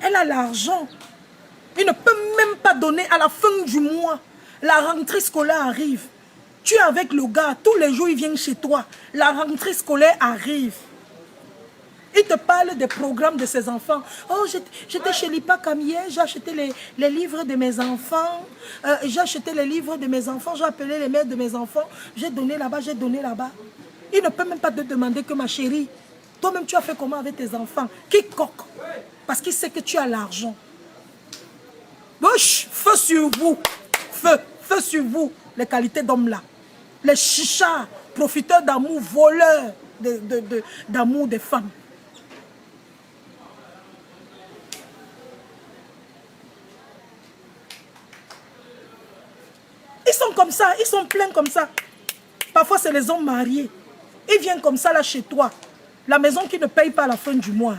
Elle a l'argent. Il ne peut même pas donner à la fin du mois. La rentrée scolaire arrive. Tu es avec le gars, tous les jours il vient chez toi. La rentrée scolaire arrive. Il te parle des programmes de ses enfants. Oh, j'étais chez Lipa Camier, j'ai acheté les livres de mes enfants. J'ai acheté les livres de mes enfants, j'ai appelé les mères de mes enfants. J'ai donné là-bas, j'ai donné là-bas. Il ne peut même pas te demander que ma chérie, toi-même tu as fait comment avec tes enfants? Qui coque? Parce qu'il sait que tu as l'argent. Wesh, feu sur vous. Feu sur vous, les qualités d'hommes là. Les chichards, profiteurs d'amour, voleurs d'amour des femmes. Ils sont comme ça, ils sont pleins comme ça. Parfois, c'est les hommes mariés. Ils viennent comme ça là chez toi. La maison qui ne paye pas à la fin du mois.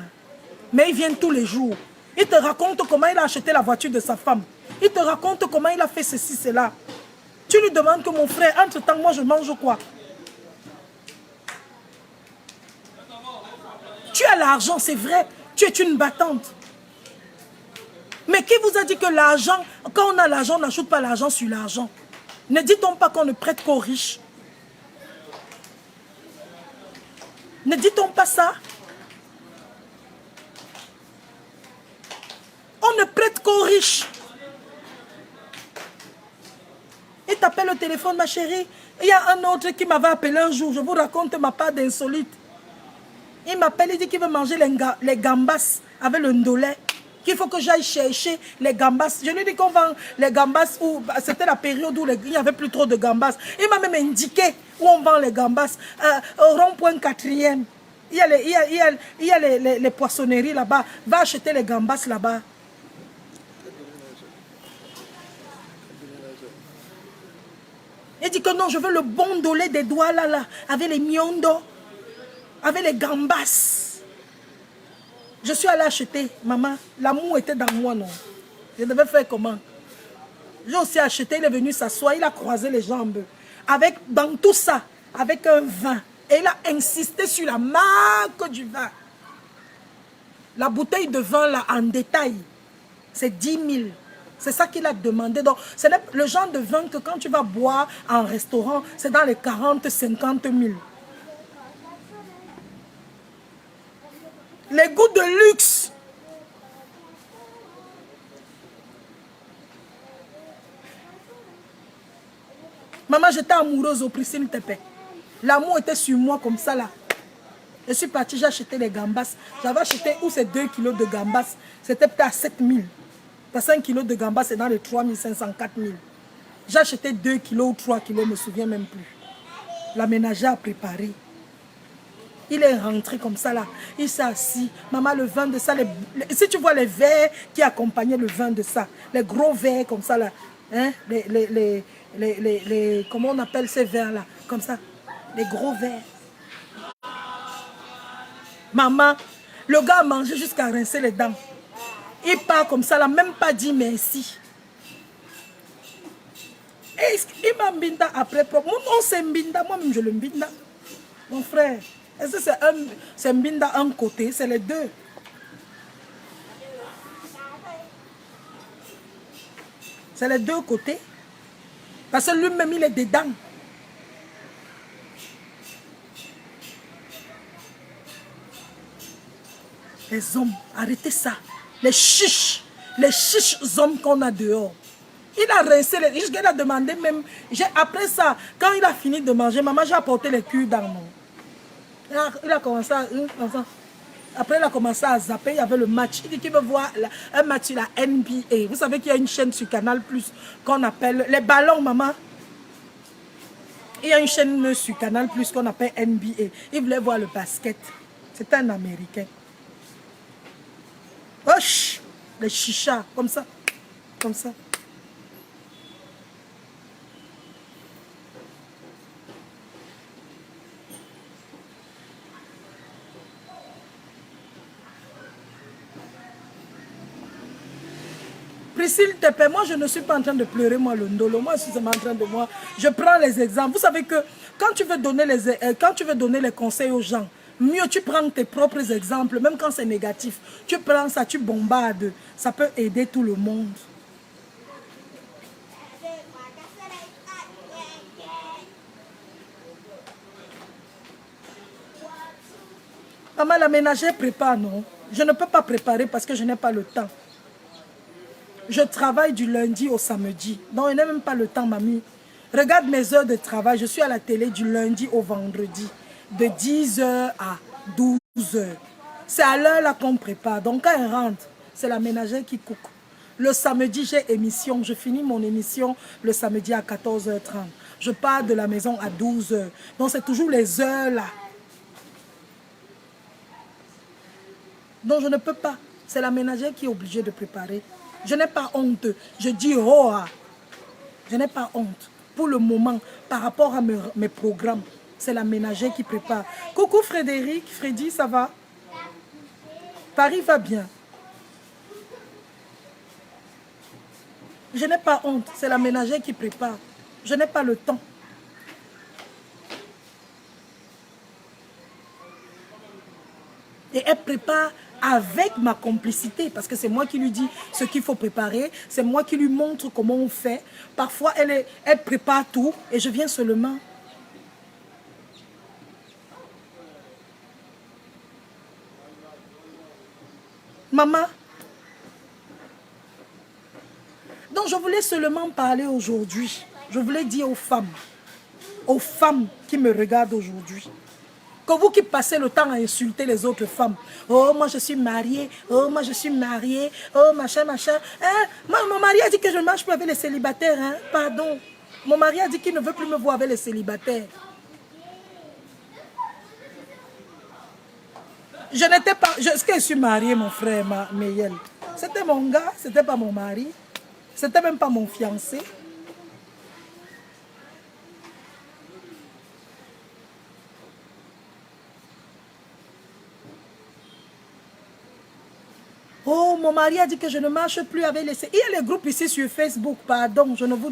Mais ils viennent tous les jours. Il te raconte comment il a acheté la voiture de sa femme. Il te raconte comment il a fait ceci, cela. Tu lui demandes que mon frère, entre-temps, moi je mange quoi? Tu as l'argent, c'est vrai. Tu es une battante. Mais qui vous a dit que l'argent, quand on a l'argent, on n'ajoute pas l'argent sur l'argent? Ne dit-on pas qu'on ne prête qu'aux riches? Ne dit-on pas ça? On ne prête qu'aux riches. Il t'appelle au téléphone, ma chérie. Il y a un autre qui m'avait appelé un jour. Je vous raconte ma part d'insolite. Il m'appelle, il dit qu'il veut manger les gambas avec le ndolé. Qu'il faut que j'aille chercher les gambas. Je lui dis qu'on vend les gambas où c'était la période où il n'y avait plus trop de gambas. Il m'a même indiqué où on vend les gambas. Au rond-point 4e. Il y a les poissonneries là-bas. Va acheter les gambas là-bas. Il dit que non, je veux le bon dolé des doigts là, avec les miondo, avec les gambas. Je suis allée acheter, maman, l'amour était dans moi, non? Je devais faire comment? J'ai aussi acheté, il est venu s'asseoir, il a croisé les jambes. Dans tout ça, avec un vin. Et il a insisté sur la marque du vin. La bouteille de vin là, en détail, c'est 10 000. C'est ça qu'il a demandé. Donc, c'est le genre de vin que quand tu vas boire en restaurant, c'est dans les 40, 50 000. Les goûts de luxe. Maman, j'étais amoureuse au prix, s'il te plaît. L'amour était sur moi comme ça là. Je suis partie, j'ai acheté les gambas. J'avais acheté où c'est 2 kilos de gambas. C'était peut-être à 7 000. 5 kilos de gambas, c'est dans les 3 500, 4 000. J'ai acheté 2 kilos ou 3 kilos, je ne me souviens même plus. La ménagère a préparé. Il est rentré comme ça là. Il s'est assis. Maman, le vin de ça. Si tu vois les verres qui accompagnaient le vin de ça, les gros verres comme ça là. Hein? Comment on appelle ces verres là? Comme ça. Les gros verres. Maman, le gars a mangé jusqu'à rincer les dents. Il part comme ça là, même pas dit merci. Il m'a mbinda après propre. Mon nom c'est mbinda, moi-même je le mbinda. Mon frère, est-ce que c'est mbinda un côté, c'est les deux. C'est les deux côtés. Parce que lui-même il est dedans. Les hommes, arrêtez ça. Les chiches hommes qu'on a dehors. Il a rincé les... Il a demandé même... Après ça, quand il a fini de manger, maman, j'ai apporté les culs dans mon... Il a commencé à... Après, il a commencé à zapper. Il y avait le match. Il dit qu'il veut voir un match sur la NBA. Vous savez qu'il y a une chaîne sur Canal+, qu'on appelle... Les ballons, maman. Il y a une chaîne sur Canal+, qu'on appelle NBA. Il voulait voir le basket. C'est un Américain. Hoche, les chichas, comme ça, comme ça. Priscille Tepe, moi je ne suis pas en train de pleurer, moi le ndolo, moi je suis en train de moi. Je prends les exemples. Vous savez que quand tu veux donner les conseils aux gens, mieux tu prends tes propres exemples, même quand c'est négatif. Tu prends ça, tu bombardes. Ça peut aider tout le monde. Maman, la ménagère prépare, non? Je ne peux pas préparer parce que je n'ai pas le temps. Je travaille du lundi au samedi. Donc, je n'ai même pas le temps, mamie. Regarde mes heures de travail. Je suis à la télé du lundi au vendredi. De 10h à 12h. C'est à l'heure là qu'on prépare. Donc, quand elle rentre, c'est la ménagère qui cook. Le samedi, j'ai émission. Je finis mon émission le samedi à 14h30. Je pars de la maison à 12h. Donc, c'est toujours les heures là. Donc, je ne peux pas. C'est la ménagère qui est obligée de préparer. Je n'ai pas honte. Je dis oh. Je n'ai pas honte. Pour le moment, par rapport à mes programmes, c'est la ménagère qui prépare. Coucou Frédéric. Freddy, ça va? Paris va bien. Je n'ai pas honte. C'est la ménagère qui prépare. Je n'ai pas le temps. Et elle prépare avec ma complicité, parce que c'est moi qui lui dis ce qu'il faut préparer, c'est moi qui lui montre comment on fait. Parfois, elle prépare tout et je viens seulement. Maman. Donc, je voulais seulement parler aujourd'hui. Je voulais dire aux femmes qui me regardent aujourd'hui, que vous qui passez le temps à insulter les autres femmes. Oh, moi je suis mariée. Oh, moi je suis mariée. Oh, machin, machin. Hein? Moi, mon mari a dit que je ne marche plus avec les célibataires. Hein? Pardon. Mon mari a dit qu'il ne veut plus me voir avec les célibataires. Je n'étais pas... Est-ce que je suis mariée, mon frère Meyel? C'était mon gars, c'était pas mon mari. C'était même pas mon fiancé. Oh, mon mari a dit que je ne marche plus avec les... Il y a les groupes ici sur Facebook, pardon, je ne vous...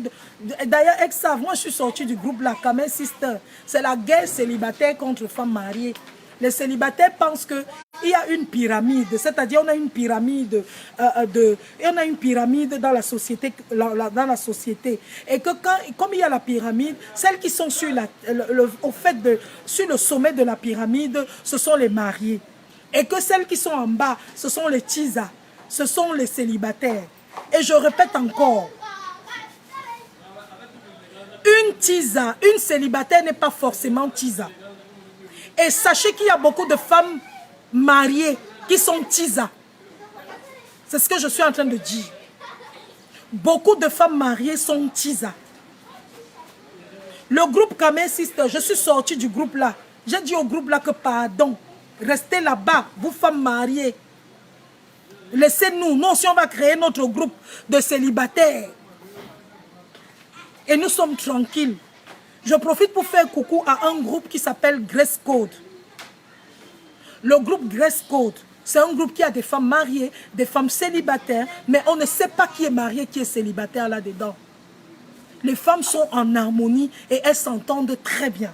D'ailleurs, ex-savent, moi je suis sortie du groupe là, Kamen Sister. C'est la guerre célibataire contre femmes mariées. Les célibataires pensent qu'il y a une pyramide, c'est-à-dire on a une pyramide, on a une pyramide dans la société, et que comme il y a la pyramide, celles qui sont sur sur le sommet de la pyramide, ce sont les mariés. Et que celles qui sont en bas, ce sont les tisa, ce sont les célibataires. Et je répète encore, une tisa, une célibataire n'est pas forcément tisa. Et sachez qu'il y a beaucoup de femmes mariées qui sont tisa. C'est ce que je suis en train de dire. Beaucoup de femmes mariées sont tisa. Le groupe Kamen Sister, je suis sortie du groupe là. J'ai dit au groupe là que pardon. Restez là-bas, vous femmes mariées. Laissez-nous. Nous aussi, on va créer notre groupe de célibataires. Et nous sommes tranquilles. Je profite pour faire coucou à un groupe qui s'appelle Grace Code. Le groupe Grace Code, c'est un groupe qui a des femmes mariées, des femmes célibataires, mais on ne sait pas qui est marié, qui est célibataire là-dedans. les femmes sont en harmonie et elles s'entendent très bien.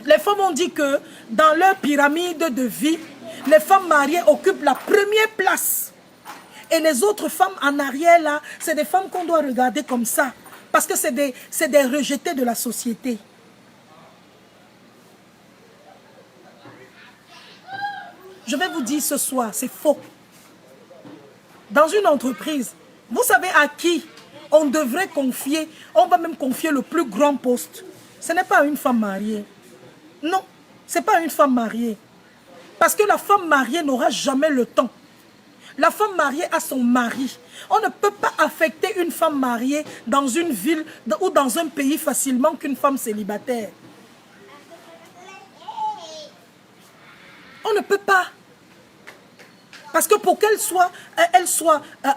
Les femmes ont dit que dans leur pyramide de vie, les femmes mariées occupent la première place. Et les autres femmes en arrière, là, c'est des femmes qu'on doit regarder comme ça. Parce que c'est des rejetées de la société. Je vais vous dire ce soir, c'est faux. Dans une entreprise, vous savez à qui on devrait confier, on va même confier le plus grand poste. Ce n'est pas une femme mariée. Non, ce n'est pas une femme mariée. Parce que la femme mariée n'aura jamais le temps. La femme mariée a son mari. On ne peut pas affecter une femme mariée dans une ville ou dans un pays facilement qu'une femme célibataire. On ne peut pas. Parce que pour qu'elle soit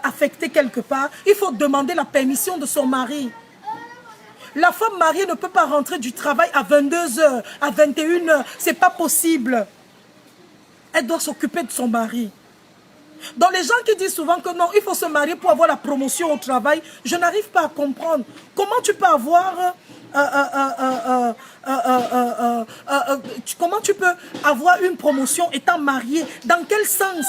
affectée quelque part, il faut demander la permission de son mari. La femme mariée ne peut pas rentrer du travail à 22 h, à 21 h. Ce n'est pas possible. Elle doit s'occuper de son mari. Donc les gens qui disent souvent que non, il faut se marier pour avoir la promotion au travail, je n'arrive pas à comprendre. Comment tu peux avoir... comment tu peux avoir une promotion étant marié? Dans quel sens?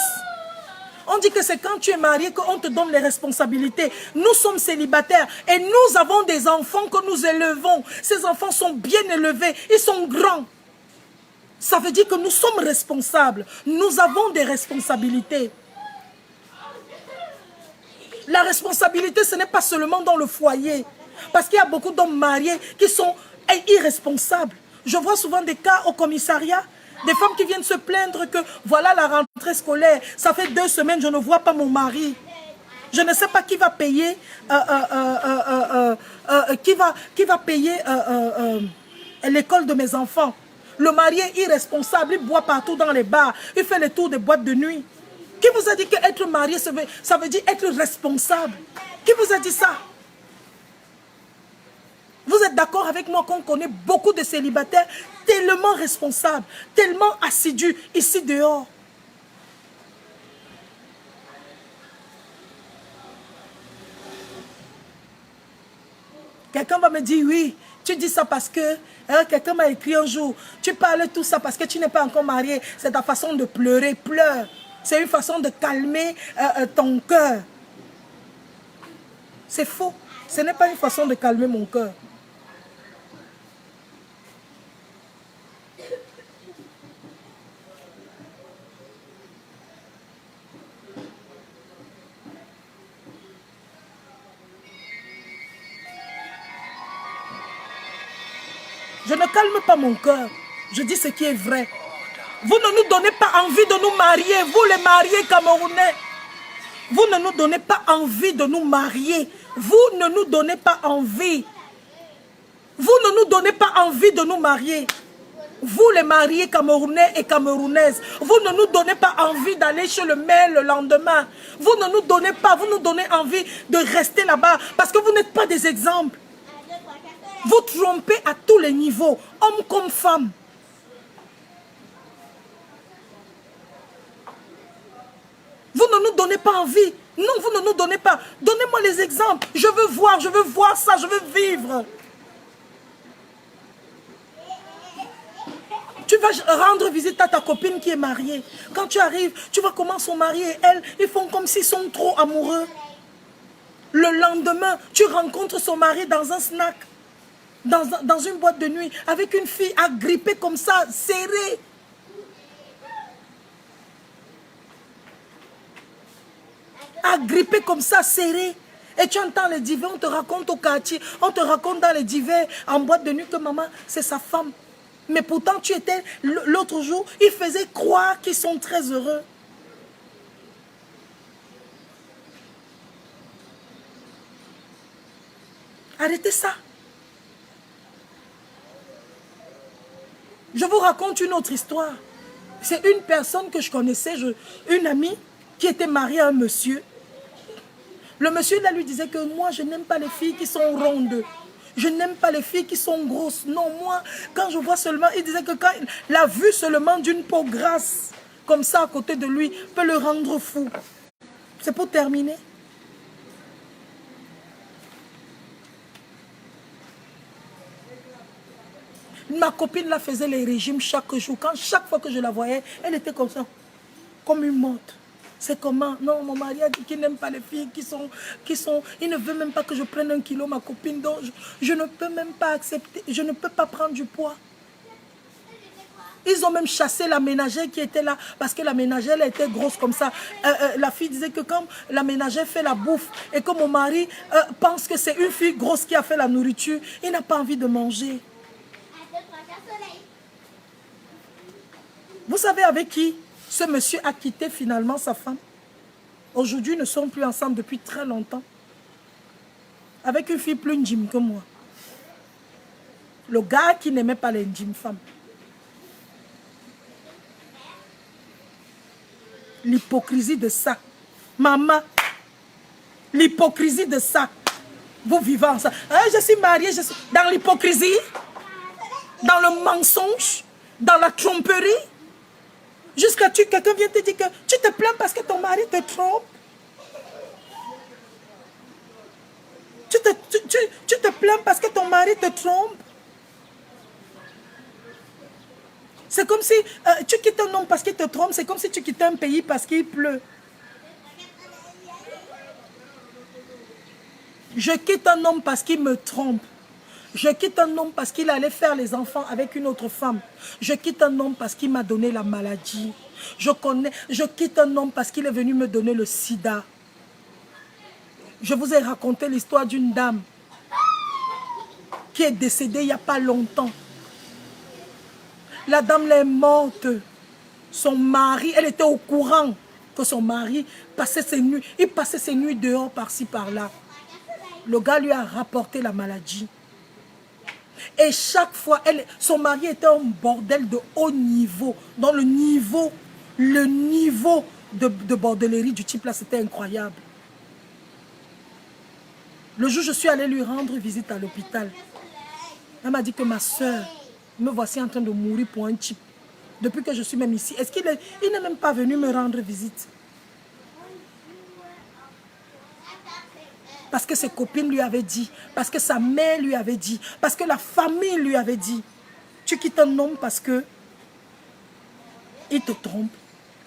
On dit que c'est quand tu es marié qu'on te donne les responsabilités. Nous sommes célibataires et nous avons des enfants que nous élevons. Ces enfants sont bien élevés, ils sont grands. Ça veut dire que nous sommes responsables. Nous avons des responsabilités. La responsabilité, ce n'est pas seulement dans le foyer. Parce qu'il y a beaucoup d'hommes mariés qui sont irresponsables. Je vois souvent des cas au commissariat. Des femmes qui viennent se plaindre que voilà la rentrée scolaire. Ça fait 2 semaines, je ne vois pas mon mari. Je ne sais pas qui va payer, qui va payer l'école de mes enfants. Le mari est irresponsable, il boit partout dans les bars, il fait les tours des boîtes de nuit. Qui vous a dit qu'être marié, ça veut dire être responsable? Qui vous a dit ça? Vous êtes d'accord avec moi qu'on connaît beaucoup de célibataires tellement responsables, tellement assidus ici dehors? Quelqu'un va me dire oui, tu dis ça parce que quelqu'un m'a écrit un jour, tu parles tout ça parce que tu n'es pas encore marié, c'est ta façon de pleurer, pleure. C'est une façon de calmer ton cœur. C'est faux. Ce n'est pas une façon de calmer mon cœur. Je ne calme pas mon cœur. Je dis ce qui est vrai. Vous ne nous donnez pas envie de nous marier, vous les mariés camerounais. Vous ne nous donnez pas envie de nous marier. Vous ne nous donnez pas envie. Vous ne nous donnez pas envie de nous marier. Vous les mariés camerounais et camerounaises, vous ne nous donnez pas envie d'aller chez le maire le lendemain. Vous ne nous donnez pas, vous nous donnez envie de rester là-bas parce que vous n'êtes pas des exemples. Vous trompez à tous les niveaux, hommes comme femmes. Vous ne nous donnez pas envie. Non, vous ne nous donnez pas. Donnez-moi les exemples. Je veux voir ça, je veux vivre. Tu vas rendre visite à ta copine qui est mariée. Quand tu arrives, tu vois comment son mari et elle, ils font comme s'ils sont trop amoureux. Le lendemain, tu rencontres son mari dans un snack, dans une boîte de nuit, avec une fille agrippée comme ça, serrée. Agrippée comme ça, serrée. Et tu entends les divers, on te raconte au quartier, on te raconte dans les divers, en boîte de nuit, que maman, c'est sa femme. Mais pourtant, tu étais, l'autre jour, ils faisaient croire qu'ils sont très heureux. Arrêtez ça. Je vous raconte une autre histoire. C'est une personne que je connaissais, une amie, qui était mariée à un monsieur. Le monsieur, là, lui disait que moi, je n'aime pas les filles qui sont rondes. Je n'aime pas les filles qui sont grosses. Non, moi, quand je vois seulement, il disait que quand la vue seulement d'une peau grasse, comme ça, à côté de lui, peut le rendre fou. C'est pour terminer. Ma copine là faisait les régimes chaque jour. Chaque fois que je la voyais, elle était comme ça, comme une morte. C'est comment? Non, mon mari a dit qu'il n'aime pas les filles qui sont... Il ne veut même pas que je prenne 1 kilo, ma copine. Donc, je ne peux même pas accepter. Je ne peux pas prendre du poids. Ils ont même chassé la ménagère qui était là. Parce que la ménagère, elle était grosse comme ça. La fille disait que quand la ménagère fait la bouffe et que mon mari pense que c'est une fille grosse qui a fait la nourriture, il n'a pas envie de manger. Vous savez avec qui ce monsieur a quitté finalement sa femme? Aujourd'hui, ils ne sont plus ensemble depuis très longtemps. Avec une fille plus intime que moi. Le gars qui n'aimait pas les intimes femmes. L'hypocrisie de ça. Maman, l'hypocrisie de ça. Vous vivez ensemble. Hein, je suis mariée, je suis dans l'hypocrisie, dans le mensonge, dans la tromperie. Jusqu'à ce que quelqu'un vienne te dire que tu te plains parce que ton mari te trompe. Tu te plains parce que ton mari te trompe. C'est comme si tu quittes un homme parce qu'il te trompe. C'est comme si tu quittais un pays parce qu'il pleut. Je quitte un homme parce qu'il me trompe. Je quitte un homme parce qu'il allait faire les enfants avec une autre femme. Je quitte un homme parce qu'il m'a donné la maladie. Je quitte un homme parce qu'il est venu me donner le sida. Je vous ai raconté l'histoire d'une dame qui est décédée il n'y a pas longtemps. La dame est morte. Son mari, elle était au courant que son mari passait ses nuits. Il passait ses nuits dehors par-ci, par-là. Le gars lui a rapporté la maladie. Et chaque fois, son mari était un bordel de haut niveau. Dans le niveau de bordellerie du type là, c'était incroyable. Le jour où je suis allée lui rendre visite à l'hôpital, elle m'a dit que ma soeur, me voici en train de mourir pour un type. Depuis que je suis même ici, est-ce qu'il n'est même pas venu me rendre visite? Parce que ses copines lui avaient dit, parce que sa mère lui avait dit, parce que la famille lui avait dit. Tu quittes un homme parce que il te trompe.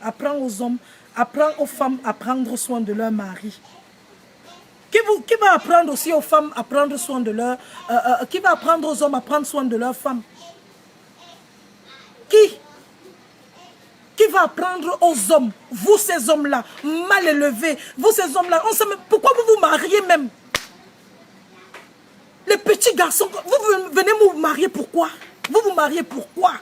Apprends aux hommes, apprends aux femmes à prendre soin de leur mari. Qui va apprendre aussi aux femmes à prendre soin de leur... qui va apprendre aux hommes à prendre soin de leurs femmes? Qui va apprendre aux hommes, vous ces hommes-là, mal élevés, vous ces hommes-là, pourquoi vous vous mariez même? Les petits garçons, vous venez vous marier pourquoi? Vous vous mariez pourquoi?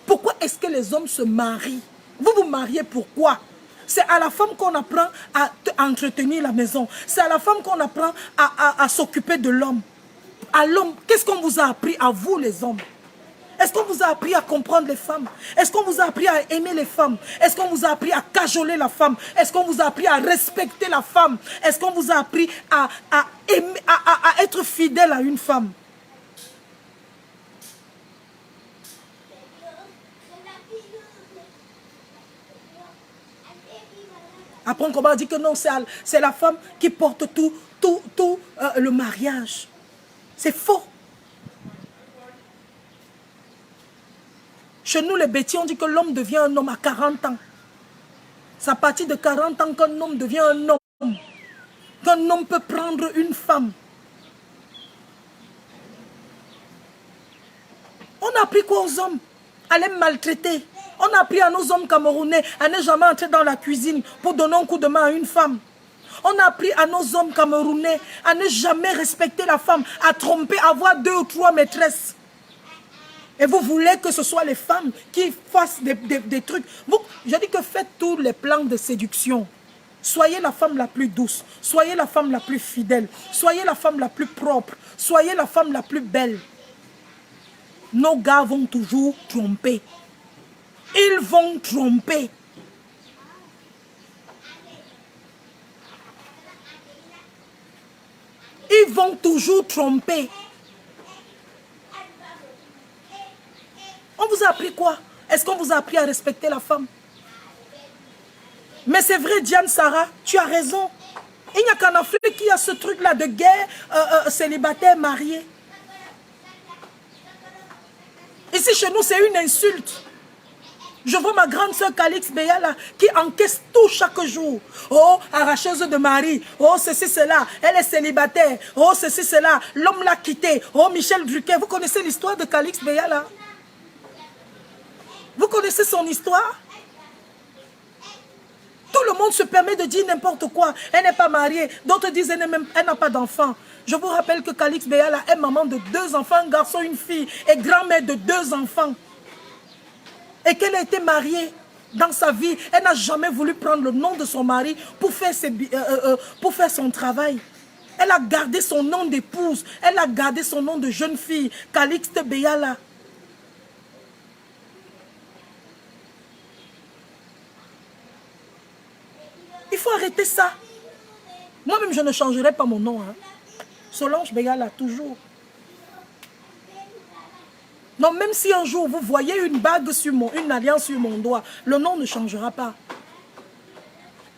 Pourquoi est-ce que les hommes se marient? Vous vous mariez pourquoi? C'est à la femme qu'on apprend à entretenir la maison. C'est à la femme qu'on apprend à s'occuper de l'homme. À l'homme, qu'est-ce qu'on vous a appris à vous les hommes? Est-ce qu'on vous a appris à comprendre les femmes? Est-ce qu'on vous a appris à aimer les femmes? Est-ce qu'on vous a appris à cajoler la femme? Est-ce qu'on vous a appris à respecter la femme? Est-ce qu'on vous a appris à être fidèle à une femme? Après, on va dire que non, c'est la femme qui porte tout le mariage. C'est faux. Chez nous, les bêtis, on dit que l'homme devient un homme à 40 ans. C'est à partir de 40 ans qu'un homme devient un homme. Qu'un homme peut prendre une femme. On a appris quoi aux hommes? À les maltraiter. On a appris à nos hommes camerounais à ne jamais entrer dans la cuisine pour donner un coup de main à une femme. On a appris à nos hommes camerounais à ne jamais respecter la femme, à tromper, à avoir 2 ou 3 maîtresses. Et vous voulez que ce soit les femmes qui fassent des trucs. Je dis que faites tous les plans de séduction. Soyez la femme la plus douce. Soyez la femme la plus fidèle. Soyez la femme la plus propre. Soyez la femme la plus belle. Nos gars vont toujours tromper. Ils vont tromper. Ils vont toujours tromper. On vous a appris quoi? Est-ce qu'on vous a appris à respecter la femme? Mais c'est vrai, Diane Sarah, tu as raison. Il n'y a qu'en Afrique qui a ce truc-là de guerre célibataire marié. Ici, chez nous, c'est une insulte. Je vois ma grande sœur Calix Beyala qui encaisse tout chaque jour. Oh, arracheuse de mari. Oh, ceci, cela. Elle est célibataire. Oh, ceci, cela. L'homme l'a quitté. Oh, Michel Drucker. Vous connaissez l'histoire de Calix Beyala? Vous connaissez son histoire? Tout le monde se permet de dire n'importe quoi. Elle n'est pas mariée. D'autres disent elle n'a pas d'enfant. Je vous rappelle que Calix Beyala est maman de 2 enfants, un garçon, une fille, et grand-mère de 2 enfants. Et qu'elle a été mariée dans sa vie. Elle n'a jamais voulu prendre le nom de son mari pour faire son travail. Elle a gardé son nom d'épouse. Elle a gardé son nom de jeune fille. Calixte Beyala. Il faut arrêter ça. Moi-même, je ne changerai pas mon nom. Hein. Solange Beyala, toujours. Non, même si un jour vous voyez une bague sur une alliance sur mon doigt, le nom ne changera pas.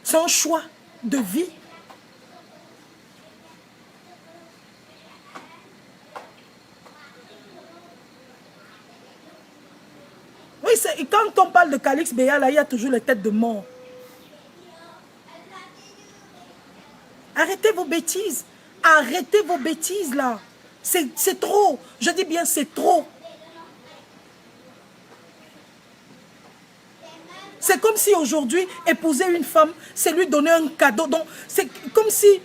C'est un choix de vie. Oui, quand on parle de Calix Beyala, il y a toujours les têtes de mort. Arrêtez vos bêtises. Arrêtez vos bêtises là. C'est trop. Je dis bien c'est trop. C'est comme si aujourd'hui, épouser une femme, c'est lui donner un cadeau. C'est comme si,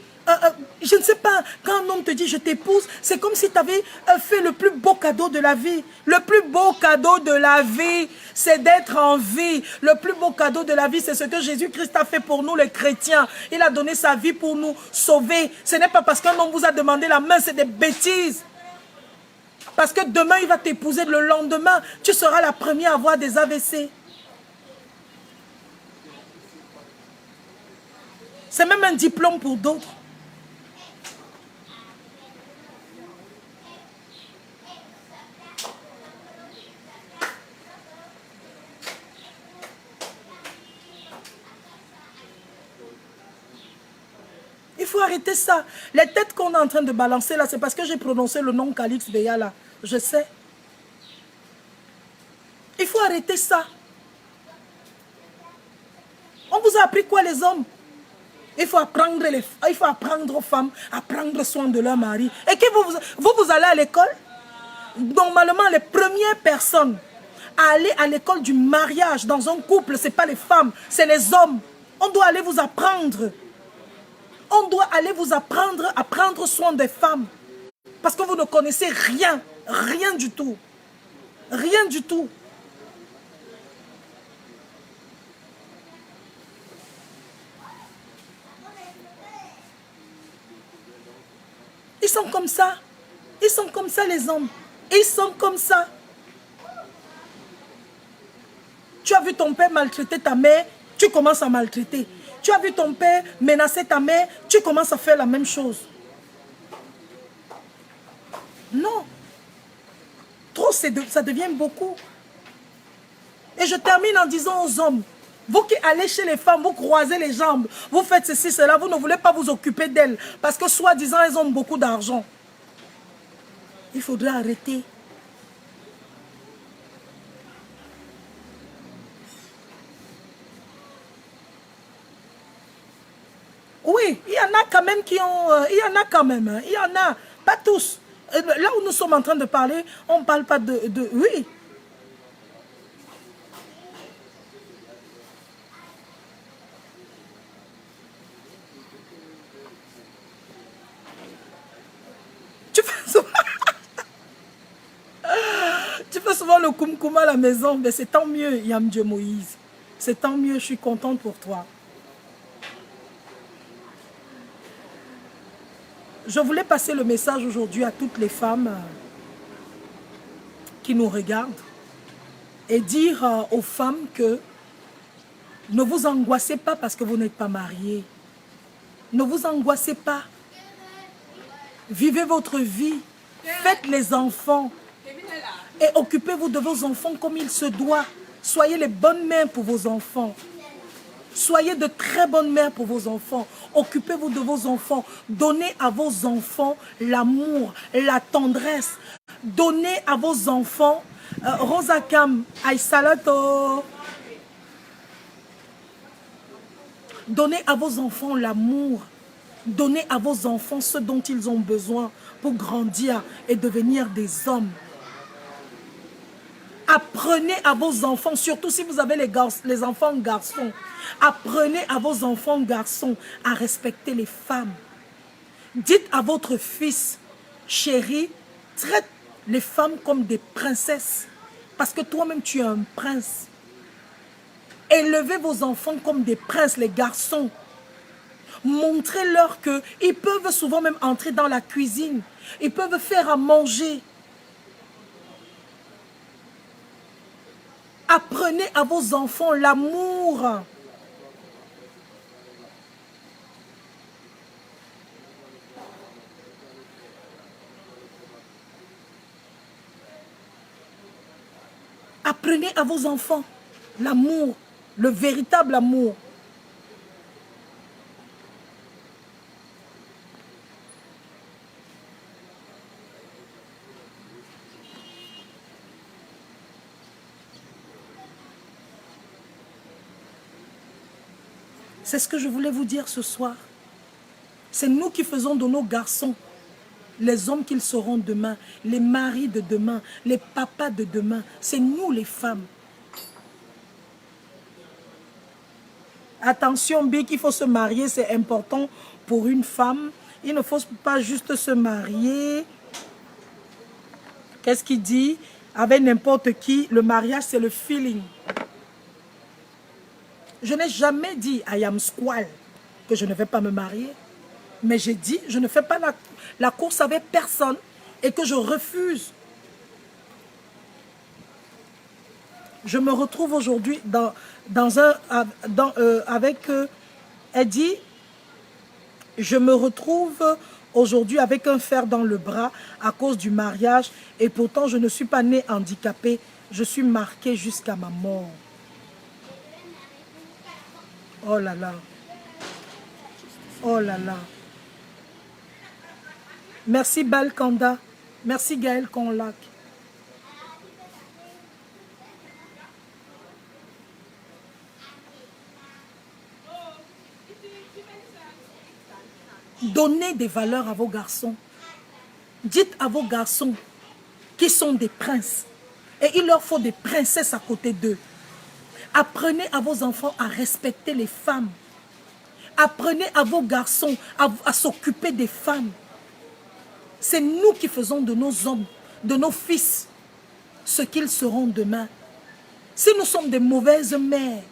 je ne sais pas, quand un homme te dit je t'épouse, c'est comme si tu avais fait le plus beau cadeau de la vie. Le plus beau cadeau de la vie, c'est d'être en vie. Le plus beau cadeau de la vie, c'est ce que Jésus-Christ a fait pour nous les chrétiens. Il a donné sa vie pour nous sauver. Ce n'est pas parce qu'un homme vous a demandé la main, c'est des bêtises. Parce que demain, il va t'épouser, le lendemain, tu seras la première à avoir des AVC. C'est même un diplôme pour d'autres. Il faut arrêter ça. Les têtes qu'on est en train de balancer là, c'est parce que j'ai prononcé le nom Calix Beyala. Je sais. Il faut arrêter ça. On vous a appris quoi les hommes? Il faut apprendre aux femmes à prendre soin de leur mari. Et que vous allez à l'école. Normalement, les premières personnes à aller à l'école du mariage dans un couple, ce n'est pas les femmes, c'est les hommes. On doit aller vous apprendre. On doit aller vous apprendre à prendre soin des femmes. Parce que vous ne connaissez rien. Rien du tout. Rien du tout. Ils sont comme ça. Ils sont comme ça, les hommes. Ils sont comme ça. Tu as vu ton père maltraiter ta mère, tu commences à maltraiter. Tu as vu ton père menacer ta mère, tu commences à faire la même chose. Non. Trop, ça devient beaucoup. Et je termine en disant aux hommes, vous qui allez chez les femmes, vous croisez les jambes, vous faites ceci, cela, vous ne voulez pas vous occuper d'elles, parce que soi-disant, elles ont beaucoup d'argent. Il faudrait arrêter. Oui, il y en a quand même qui ont... il y en a quand même, hein, il y en a, pas tous. Là où nous sommes en train de parler, on ne parle pas de... Oui. Tu fais souvent le koum-koum à la maison, mais c'est tant mieux, Yam Dieu Moïse. C'est tant mieux, je suis contente pour toi. Je voulais passer le message aujourd'hui à toutes les femmes qui nous regardent et dire aux femmes que ne vous angoissez pas parce que vous n'êtes pas mariés. Ne vous angoissez pas. Vivez votre vie. Faites les enfants. Et occupez-vous de vos enfants comme il se doit. Soyez les bonnes mères pour vos enfants. Soyez de très bonnes mères pour vos enfants. Occupez-vous de vos enfants. Donnez à vos enfants l'amour, la tendresse. Donnez à vos enfants Rosa Kam, Aïsalato. Donnez à vos enfants l'amour. Donnez à vos enfants ce dont ils ont besoin pour grandir et devenir des hommes. Apprenez à vos enfants, surtout si vous avez les enfants garçons, apprenez à vos enfants garçons à respecter les femmes. Dites à votre fils, chéri, traite les femmes comme des princesses. Parce que toi-même, tu es un prince. Élevez vos enfants comme des princes, les garçons. Montrez-leur qu'ils peuvent souvent même entrer dans la cuisine. Ils peuvent faire à manger. Apprenez à vos enfants l'amour. Apprenez à vos enfants l'amour, le véritable amour. C'est ce que je voulais vous dire ce soir. C'est nous qui faisons de nos garçons les hommes qu'ils seront demain, les maris de demain, les papas de demain. C'est nous les femmes. Attention, bien qu'il faut se marier, c'est important pour une femme. Il ne faut pas juste se marier. Qu'est-ce qu'il dit? Avec n'importe qui, le mariage, c'est le feeling. Je n'ai jamais dit à Yam Squall que je ne vais pas me marier. Mais j'ai dit, je ne fais pas la course avec personne et que je refuse. Je me retrouve aujourd'hui avec... elle dit, je me retrouve aujourd'hui avec un fer dans le bras à cause du mariage et pourtant je ne suis pas née handicapée. Je suis marquée jusqu'à ma mort. Oh là là. Oh là là. Merci Balkanda. Merci Gaël Conlac. Donnez des valeurs à vos garçons. Dites à vos garçons qu'ils sont des princes. Et il leur faut des princesses à côté d'eux. Apprenez à vos enfants à respecter les femmes. Apprenez à vos garçons à s'occuper des femmes. C'est nous qui faisons de nos hommes, de nos fils, ce qu'ils seront demain. Si nous sommes des mauvaises mères,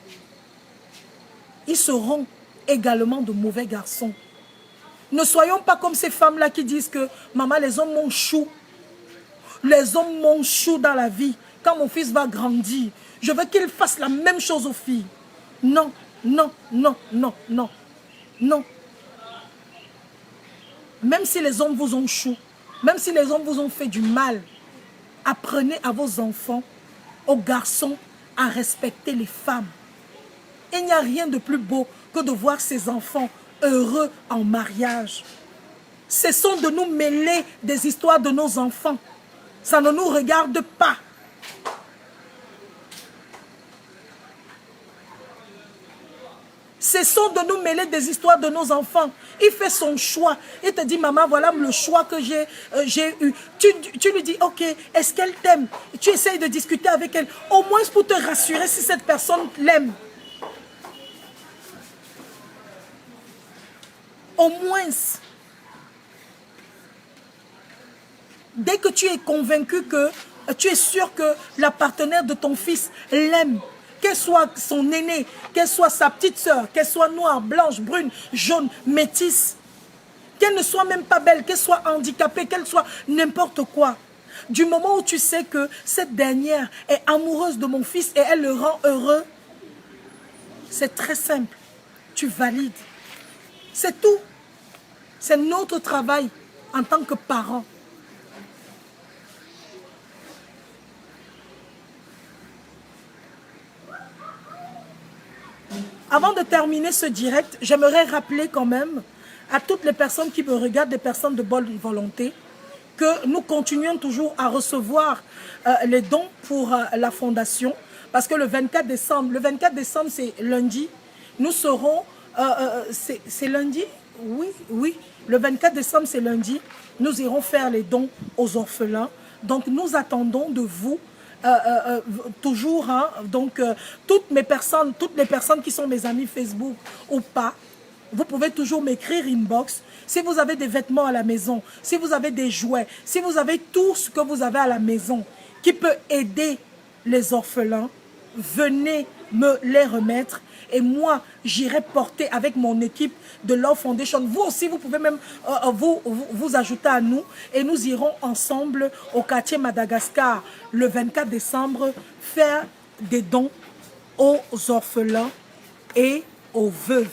ils seront également de mauvais garçons. Ne soyons pas comme ces femmes-là qui disent que « Maman, les hommes m'ont chou. Les hommes m'ont chou dans la vie. Quand mon fils va grandir, je veux qu'il fasse la même chose aux filles. » Non, non, non, non, non, non. Même si les hommes vous ont chou, même si les hommes vous ont fait du mal, apprenez à vos enfants, aux garçons, à respecter les femmes. Il n'y a rien de plus beau que de voir ces enfants heureux en mariage. Cessons de nous mêler des histoires de nos enfants. Ça ne nous regarde pas. Cessons de nous mêler des histoires de nos enfants. Il fait son choix. Il te dit, maman, voilà le choix que j'ai eu. Tu lui dis, ok, est-ce qu'elle t'aime? Tu essayes de discuter avec elle. Au moins pour te rassurer si cette personne l'aime. Au moins. Dès que tu es convaincu que, tu es sûr que la partenaire de ton fils l'aime, qu'elle soit son aîné, qu'elle soit sa petite soeur, qu'elle soit noire, blanche, brune, jaune, métisse, qu'elle ne soit même pas belle, qu'elle soit handicapée, qu'elle soit n'importe quoi. Du moment où tu sais que cette dernière est amoureuse de mon fils et elle le rend heureux, c'est très simple. Tu valides. C'est tout. C'est notre travail en tant que parents. Avant de terminer ce direct, j'aimerais rappeler quand même à toutes les personnes qui me regardent, des personnes de bonne volonté, que nous continuions toujours à recevoir les dons pour la fondation. Parce que le 24 décembre c'est lundi, nous serons, c'est lundi? Oui, oui, le 24 décembre c'est lundi, nous irons faire les dons aux orphelins. Donc nous attendons de vous toujours, hein, donc toutes les personnes qui sont mes amis Facebook ou pas, vous pouvez toujours m'écrire inbox. Si vous avez des vêtements à la maison, si vous avez des jouets, si vous avez tout ce que vous avez à la maison qui peut aider les orphelins, venez me les remettre et moi j'irai porter avec mon équipe de Love Foundation. Vous aussi vous pouvez même vous ajouter à nous et nous irons ensemble au quartier Madagascar le 24 décembre faire des dons aux orphelins et aux veuves.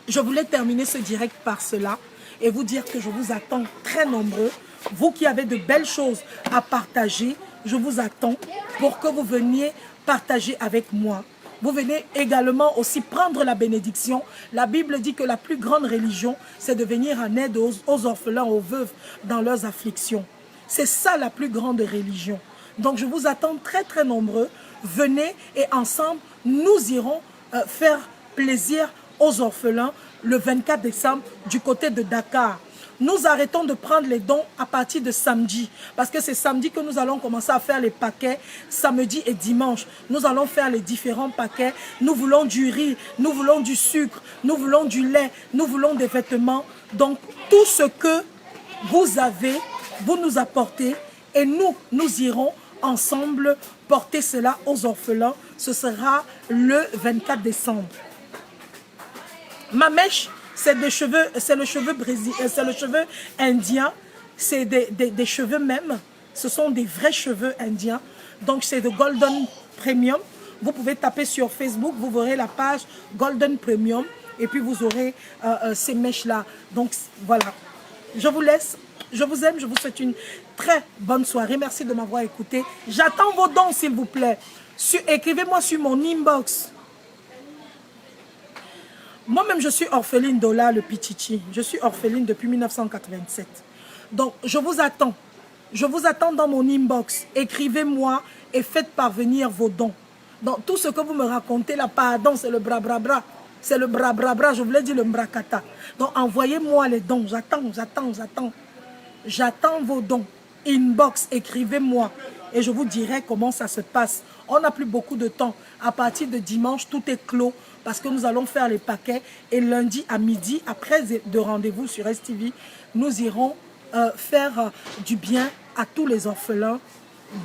Je voulais terminer ce direct par cela et vous dire que je vous attends très nombreux. Vous qui avez de belles choses à partager, je vous attends pour que vous veniez partager avec moi. Vous venez également aussi prendre la bénédiction. La Bible dit que la plus grande religion, c'est de venir en aide aux orphelins, aux veuves dans leurs afflictions. C'est ça la plus grande religion. Donc je vous attends très très nombreux. Venez et ensemble, nous irons faire plaisir aux orphelins le 24 décembre du côté de Dakar. Nous arrêtons de prendre les dons à partir de samedi. Parce que c'est samedi que nous allons commencer à faire les paquets. Samedi et dimanche, nous allons faire les différents paquets. Nous voulons du riz, nous voulons du sucre, nous voulons du lait, nous voulons des vêtements. Donc tout ce que vous avez, vous nous apportez. Et nous irons ensemble porter cela aux orphelins. Ce sera le 24 décembre. Ma mèche, c'est le cheveu indien, c'est des cheveux même, ce sont des vrais cheveux indiens, donc c'est de Golden Premium. Vous pouvez taper sur Facebook, vous verrez la page Golden Premium et puis vous aurez ces mèches-là. Donc voilà, je vous laisse, je vous aime, je vous souhaite une très bonne soirée, merci de m'avoir écouté. J'attends vos dons s'il vous plaît, écrivez-moi sur mon inbox. Moi-même, je suis orpheline d'Ola le Pichichi. Je suis orpheline depuis 1987. Donc, je vous attends. Je vous attends dans mon inbox. Écrivez-moi et faites parvenir vos dons. Donc, tout ce que vous me racontez là, pardon, c'est le bra-bra-bra. C'est le bra-bra-bra, je voulais dire le mbrakata. Donc, envoyez-moi les dons. J'attends. J'attends vos dons. Inbox, écrivez-moi. Et je vous dirai comment ça se passe. On n'a plus beaucoup de temps. À partir de dimanche, tout est clos. Parce que nous allons faire les paquets et lundi à midi, après de rendez-vous sur STV, nous irons faire du bien à tous les orphelins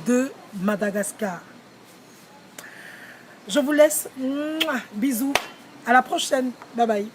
de Madagascar. Je vous laisse. Bisous. À la prochaine. Bye bye.